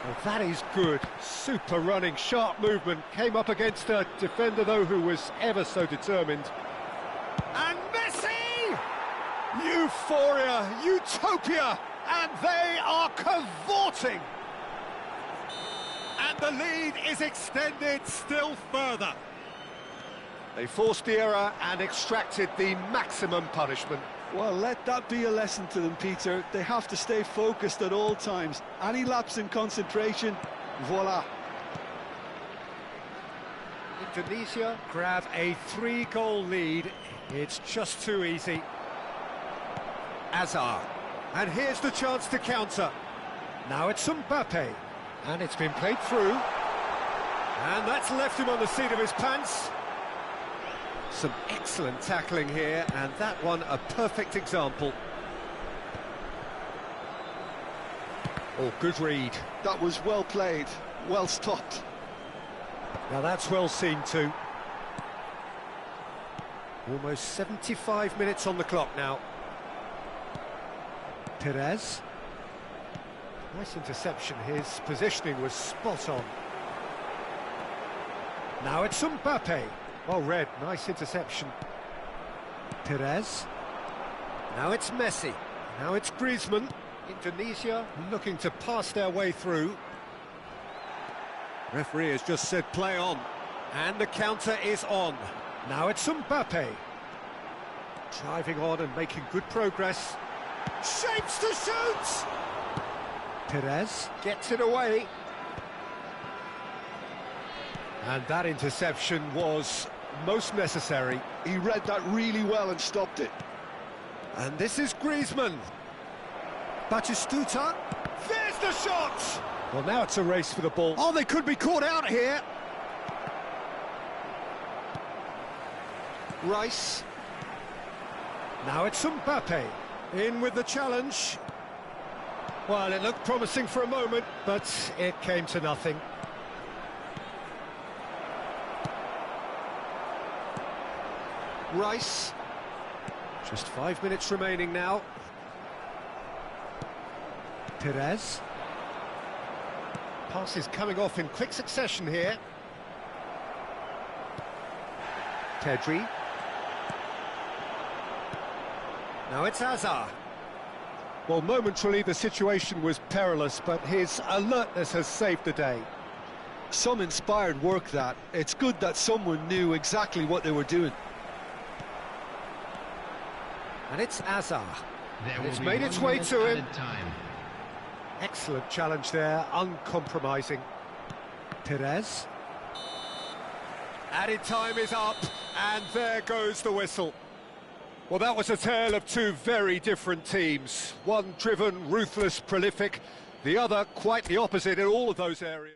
D: Oh, that is good. Super running, sharp movement. Came up against a defender, though, who was ever so determined. And Messi! Euphoria, utopia, and they are cavorting. And The lead is extended still further. They forced the error and extracted the maximum punishment.
B: Well, let that be a lesson to them, Peter. They have to stay focused at all times. Any lapse in concentration, voila.
D: Indonesia grab a 3-goal lead. It's just too easy. Azar. And here's the chance to counter. Now it's Mbappe. And it's been played through. And that's left him on the seat of his pants. Some excellent tackling here, and that one a perfect example. Oh, good read.
B: That was well played, well stopped.
D: Now that's well seen too. Almost 75 minutes on the clock now. Perez. Nice interception, his positioning was spot on. Now it's Mbappe. Well read, nice interception. Perez. Now it's Messi. Now it's Griezmann. Indonesia looking to pass their way through. Referee has just said play on. And the counter is on. Now it's Mbappe. Driving on and making good progress. Shapes to shoot! Perez gets it away. And that interception was most necessary.
B: He read that really well and stopped it.
D: And this is Griezmann. Batistuta. There's the shot! Well, now it's a race for the ball. Oh, they could be caught out here. Rice. Now it's Mbappe. In with the challenge. Well, it looked promising for a moment, but it came to nothing. Rice. Just 5 minutes remaining now. Perez. Passes coming off in quick succession here. Pedri. Now it's Azar. Well, momentarily the situation was perilous, but his alertness has saved the day.
B: Some inspired work that. It's good that someone knew exactly what they were doing.
D: And it's Azar.
C: There
D: It's
C: will
D: made
C: be
D: its
C: 1
D: way
C: minute
D: to him.
C: added time.
D: Excellent challenge there, uncompromising. Perez. Added time is up, and there goes the whistle. Well, that was a tale of two very different teams. One driven, ruthless, prolific. The other quite the opposite in all of those areas.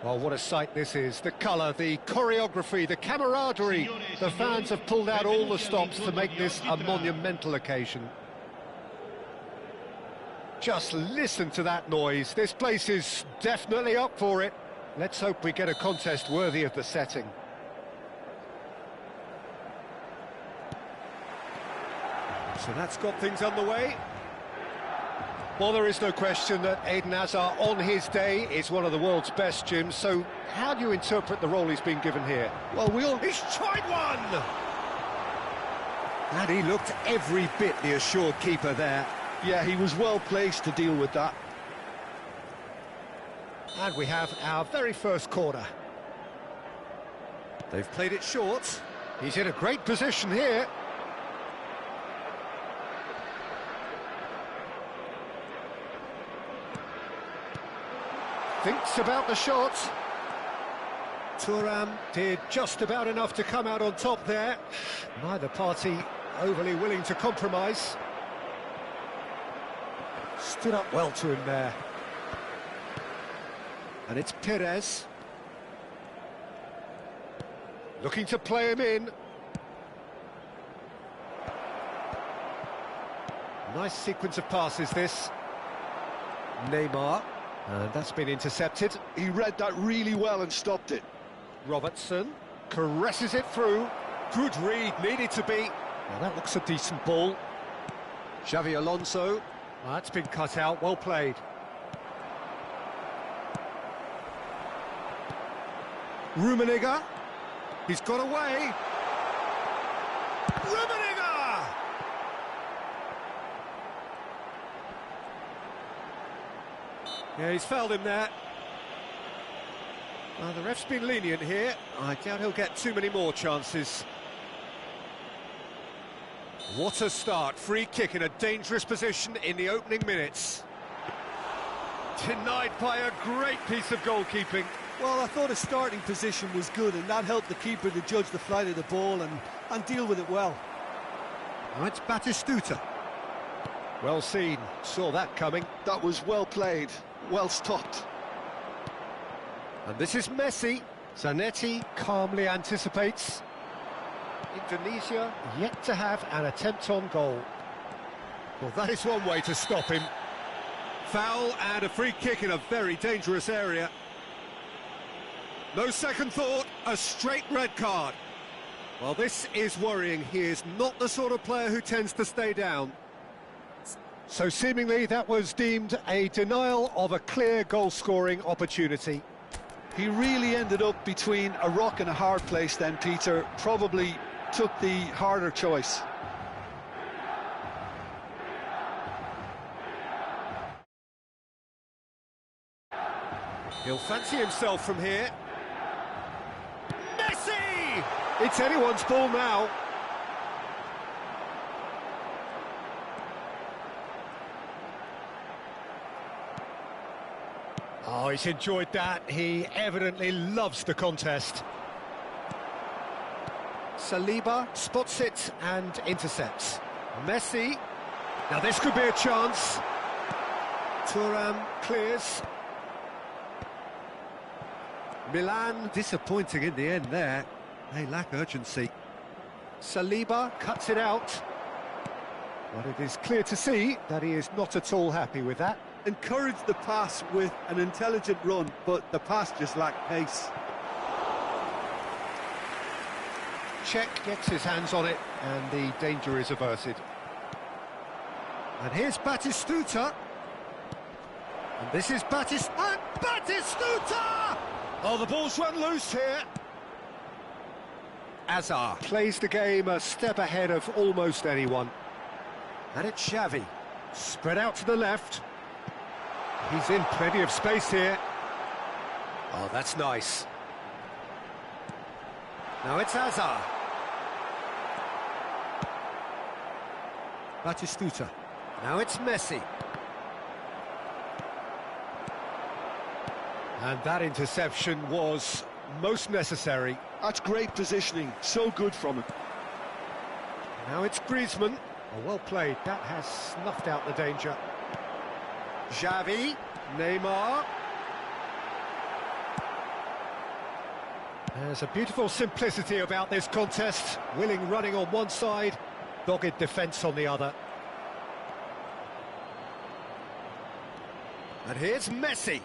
D: Well, what a sight this is. The colour, the choreography, the camaraderie. The fans have pulled out all the stops to make this a monumental occasion. Just listen to that noise. This place is definitely up for it. Let's hope we get a contest worthy of the setting. So that's got things underway. Well, there is no question that Eden Hazard, on his day, is one of the world's best, Jim. So how do you interpret the role he's been given here?
B: Well,
A: He's tried one!
D: And he looked every bit the assured keeper there.
B: Yeah, he was well placed to deal with that.
D: And we have our very first corner.
A: They've played it short.
D: He's in a great position here. Thinks about the shot. Thuram did just about enough to come out on top there. Neither party overly willing to compromise. Stood up well to him there. And it's Perez. Looking to play him in. Nice sequence of passes, this. Neymar. And that's been intercepted.
B: He read that really well and stopped it.
D: Robertson caresses it through. Good read, needed to be. Now that looks a decent ball. Xavi Alonso. That's been cut out, well played. Rummenigge. He's got away.
A: Rummenigge!
D: Yeah, he's fouled him there. Well, the ref's been lenient here. I doubt he'll get too many more chances. What a start. Free kick in a dangerous position in the opening minutes. Denied by a great piece of goalkeeping.
B: Well, I thought his starting position was good, and that helped the keeper to judge the flight of the ball and deal with it well.
D: Now it's Batistuta. Well seen, saw that coming.
B: That was well played, well stopped.
D: And this is Messi. Zanetti calmly anticipates. Indonesia yet to have an attempt on goal. Well, that is one way to stop him. Foul and a free kick in a very dangerous area. No second thought, a straight red card. Well, this is worrying. He is not the sort of player who tends to stay down. So seemingly that was deemed a denial of a clear goal-scoring opportunity.
B: He really ended up between a rock and a hard place then, Peter. Probably took the harder choice.
D: He'll fancy himself from here.
A: Messi!
D: It's anyone's ball now. Oh, he's enjoyed that. He evidently loves the contest. Saliba spots it and intercepts. Messi. Now this could be a chance. Thuram clears. Milan disappointing in the end there. They lack urgency. Saliba cuts it out. But it is clear to see that he is not at all happy with that.
B: Encouraged the pass with an intelligent run, but the pass just lacked pace.
D: Czech gets his hands on it, and the danger is averted. And here's Batistuta. And this is Batistuta.
A: Oh, the ball's run loose here.
D: Hazard plays the game a step ahead of almost anyone. And it's Xavi. Spread out to the left. He's in plenty of space here. Oh, that's nice. Now it's Hazard. Batistuta. Now it's Messi. And that interception was most necessary.
B: That's great positioning, so good from him.
D: Now it's Griezmann. Oh, well played, that has snuffed out the danger. Xavi, Neymar. There's a beautiful simplicity about this contest. Willing running on one side, dogged defence on the other. And here's Messi.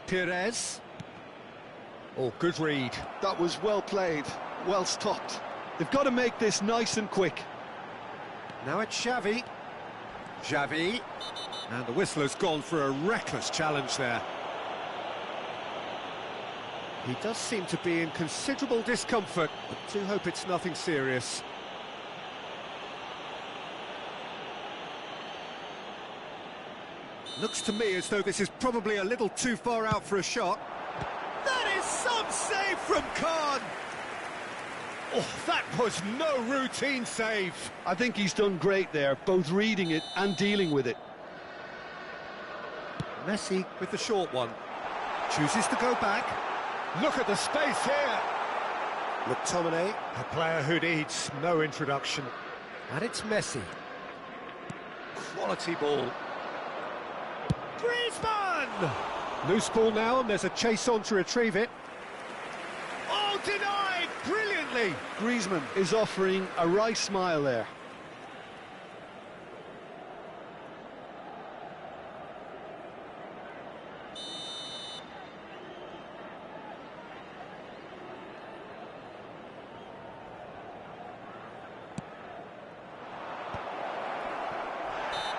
D: Perez. Oh, good read.
B: That was well played, well stopped. They've got to make this nice and quick.
D: Now it's Xavi. Xavi. And the whistle has gone for a reckless challenge there. He does seem to be in considerable discomfort. I do hope it's nothing serious. Looks to me as though this is probably a little too far out for a shot.
A: That is some save from Khan.
D: Oh, that was no routine save.
B: I think he's done great there, both reading it and dealing with it.
D: Messi with the short one. Chooses to go back. Look at the space here. McTominay, a player who needs no introduction. And it's Messi. Quality ball.
A: Griezmann!
D: Loose ball now, and there's a chase on to retrieve it.
A: Oh, denied brilliantly!
B: Griezmann is offering a wry smile there.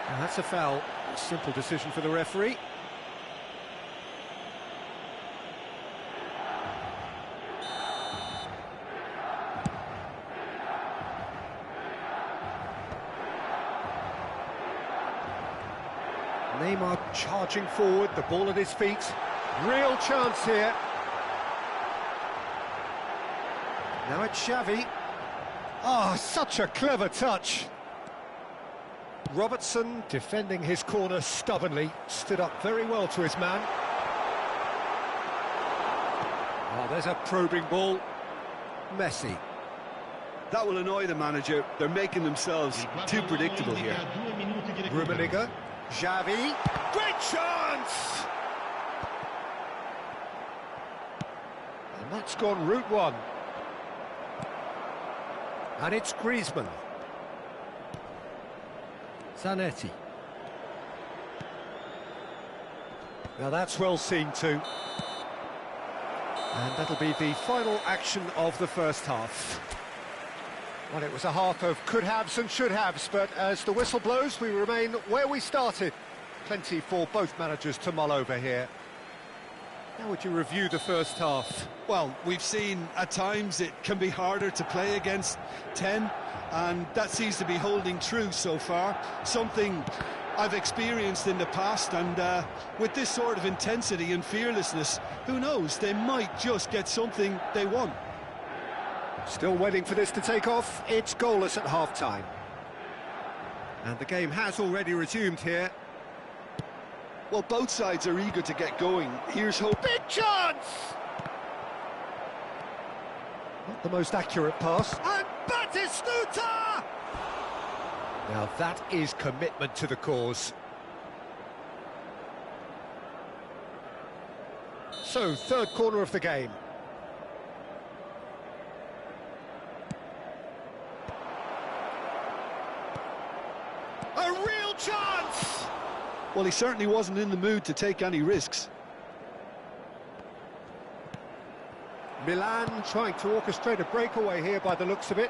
D: And that's a foul. A simple decision for the referee. Neymar charging forward, the ball at his feet. Real chance here. Now it's Xavi. Oh, such a clever touch. Robertson defending his corner stubbornly, stood up very well to his man. Oh, there's a probing ball. Messi.
B: That will annoy the manager. They're making themselves too predictable here.
D: Rummenigge. Xavi.
A: Great chance!
D: And that's gone route one. And it's Griezmann. Zanetti. Now that's well seen too. And that'll be the final action of the first half. Well, it was a half of could-haves and should-haves, but as the whistle blows, we remain where we started. Plenty for both managers to mull over here. How would you review the first half?
B: Well, we've seen at times it can be harder to play against 10, and that seems to be holding true so far. Something I've experienced in the past, and with this sort of intensity and fearlessness, who knows, they might just get something they want.
D: Still waiting for this to take off. It's goalless at half-time. And the game has already resumed here.
B: Well, both sides are eager to get going. Here's hope.
A: Big chance!
D: Not the most accurate pass.
A: And Batistuta!
D: Now that is commitment to the cause. So, third corner of the game.
A: A real chance!
B: Well, he certainly wasn't in the mood to take any risks.
D: Milan trying to orchestrate a breakaway here by the looks of it.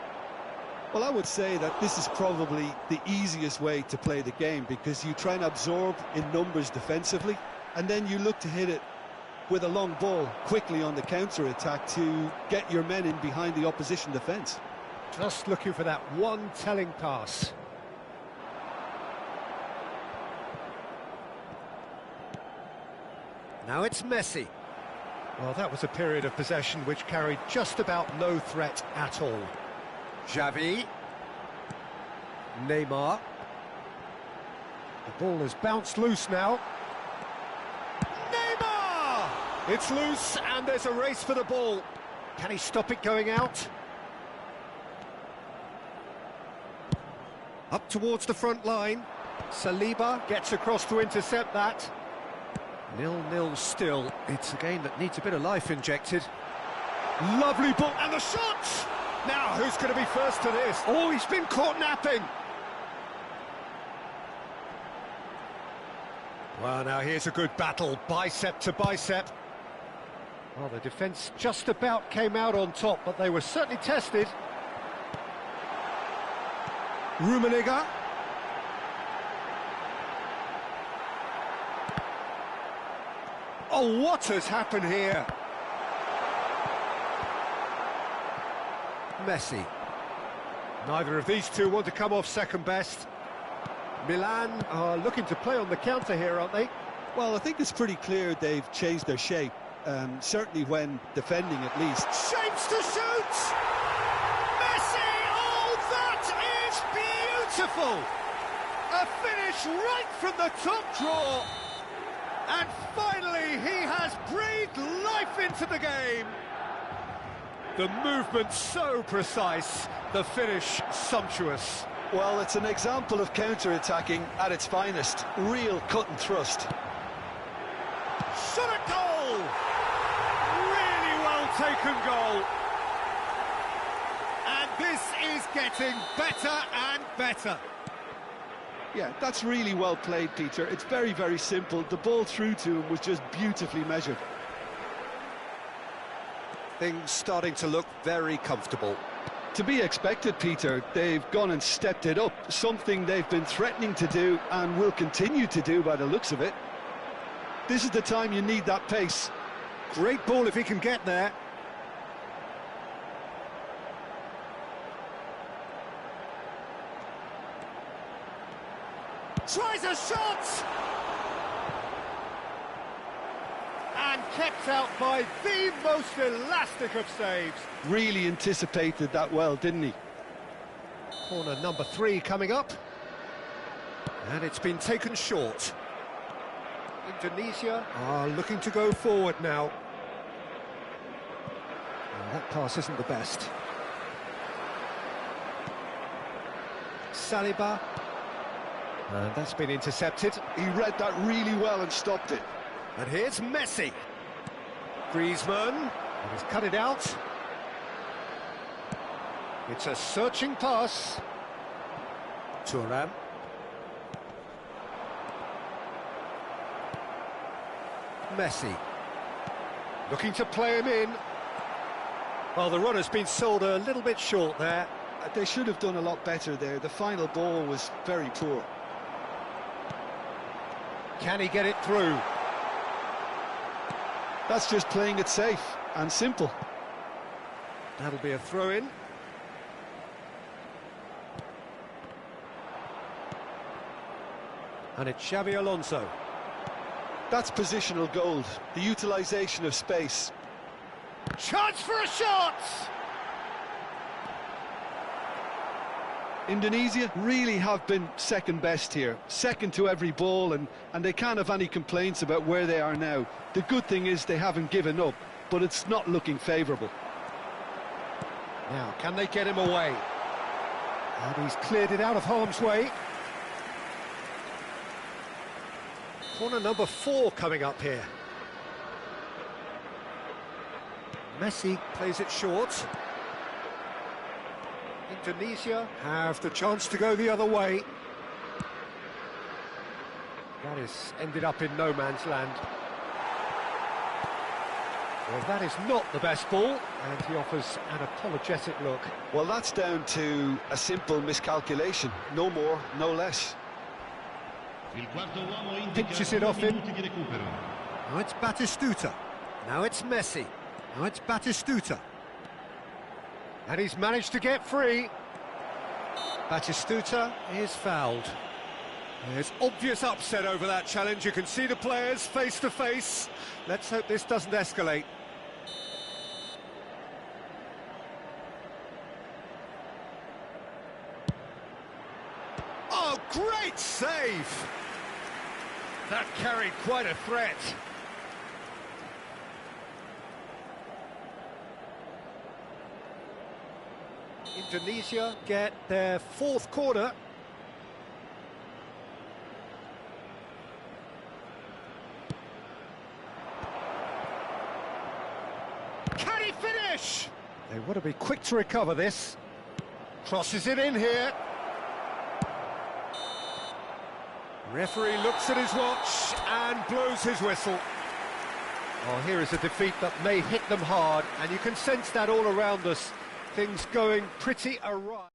B: Well, I would say that this is probably the easiest way to play the game, because you try and absorb in numbers defensively, and then you look to hit it with a long ball quickly on the counter-attack to get your men in behind the opposition defence.
D: Just looking for that one telling pass. Now it's Messi. Well, that was a period of possession which carried just about no threat at all. Xavi. Neymar. The ball has bounced loose now.
A: Neymar!
D: It's loose and there's a race for the ball. Can he stop it going out? Up towards the front line. Saliba gets across to intercept that. 0-0 still. It's a game that needs a bit of life injected. Lovely ball, and the shot! Now, who's going to be first to this? Oh, he's been caught napping. Well, now here's a good battle, bicep to bicep. Well, the defence just about came out on top, but they were certainly tested. Rummenigge. Oh, what has happened here? Messi. Neither of these two want to come off second best. Milan are looking to play on the counter here, aren't they?
B: Well, I think it's pretty clear they've changed their shape, certainly when defending at least.
A: Shapes to shoot! Messi! Oh, that is beautiful! A finish right from the top draw. And finally, he has breathed life into the game. The movement so precise, the finish sumptuous.
B: Well, it's an example of counter-attacking at its finest. Real cut and thrust.
A: Shot at goal! Really well taken goal. And this is getting better and better.
B: Yeah, that's really well played, Peter. It's very, very simple. The ball through to him was just beautifully measured.
D: Things starting to look very comfortable.
B: To be expected, Peter. They've gone and stepped it up, something they've been threatening to do and will continue to do by the looks of it. This is the time you need that pace.
D: Great ball if he can get there.
A: Tries a shot! And kept out by the most elastic of saves.
B: Really anticipated that well, didn't he?
D: Corner number 3 coming up. And it's been taken short. Indonesia are looking to go forward now. And that pass isn't the best. Saliba. And that's been intercepted.
B: He read that really well and stopped it.
D: And here's Messi. Griezmann. And he's cut it out. It's a searching pass. Thuram. Messi. Looking to play him in. Well, the run has been sold a little bit short there.
B: They should have done a lot better there. The final ball was very poor.
D: Can he get it through?
B: That's just playing it safe and simple.
D: That'll be a throw-in. And it's Xabi Alonso.
B: That's positional gold, the utilisation of space.
A: Chance for a shot!
B: Indonesia really have been second best here, second to every ball, and they can't have any complaints about where they are now. The good thing is they haven't given up, but it's not looking favourable.
D: Now, can they get him away? And he's cleared it out of harm's way. Corner number 4 coming up here. Messi plays it short. Indonesia have the chance to go the other way. That has ended up in no man's land. Well, that is not the best ball, and he offers an apologetic look.
B: Well, that's down to a simple miscalculation. No more, no less.
D: Pinches it off him. Now it's Batistuta. Now it's Messi. Now it's Batistuta. And he's managed to get free. Batistuta is fouled. There's obvious upset over that challenge. You can see the players face to face. Let's hope this doesn't escalate.
A: Oh, great save! That carried quite a threat.
D: Indonesia get their 4th corner.
A: Can he finish? touch.
D: They want to be quick to recover this. Crosses it in here. Referee looks at his watch and blows his whistle. Oh, here is a defeat that may hit them hard, and you can sense that all around us. Things going pretty awry.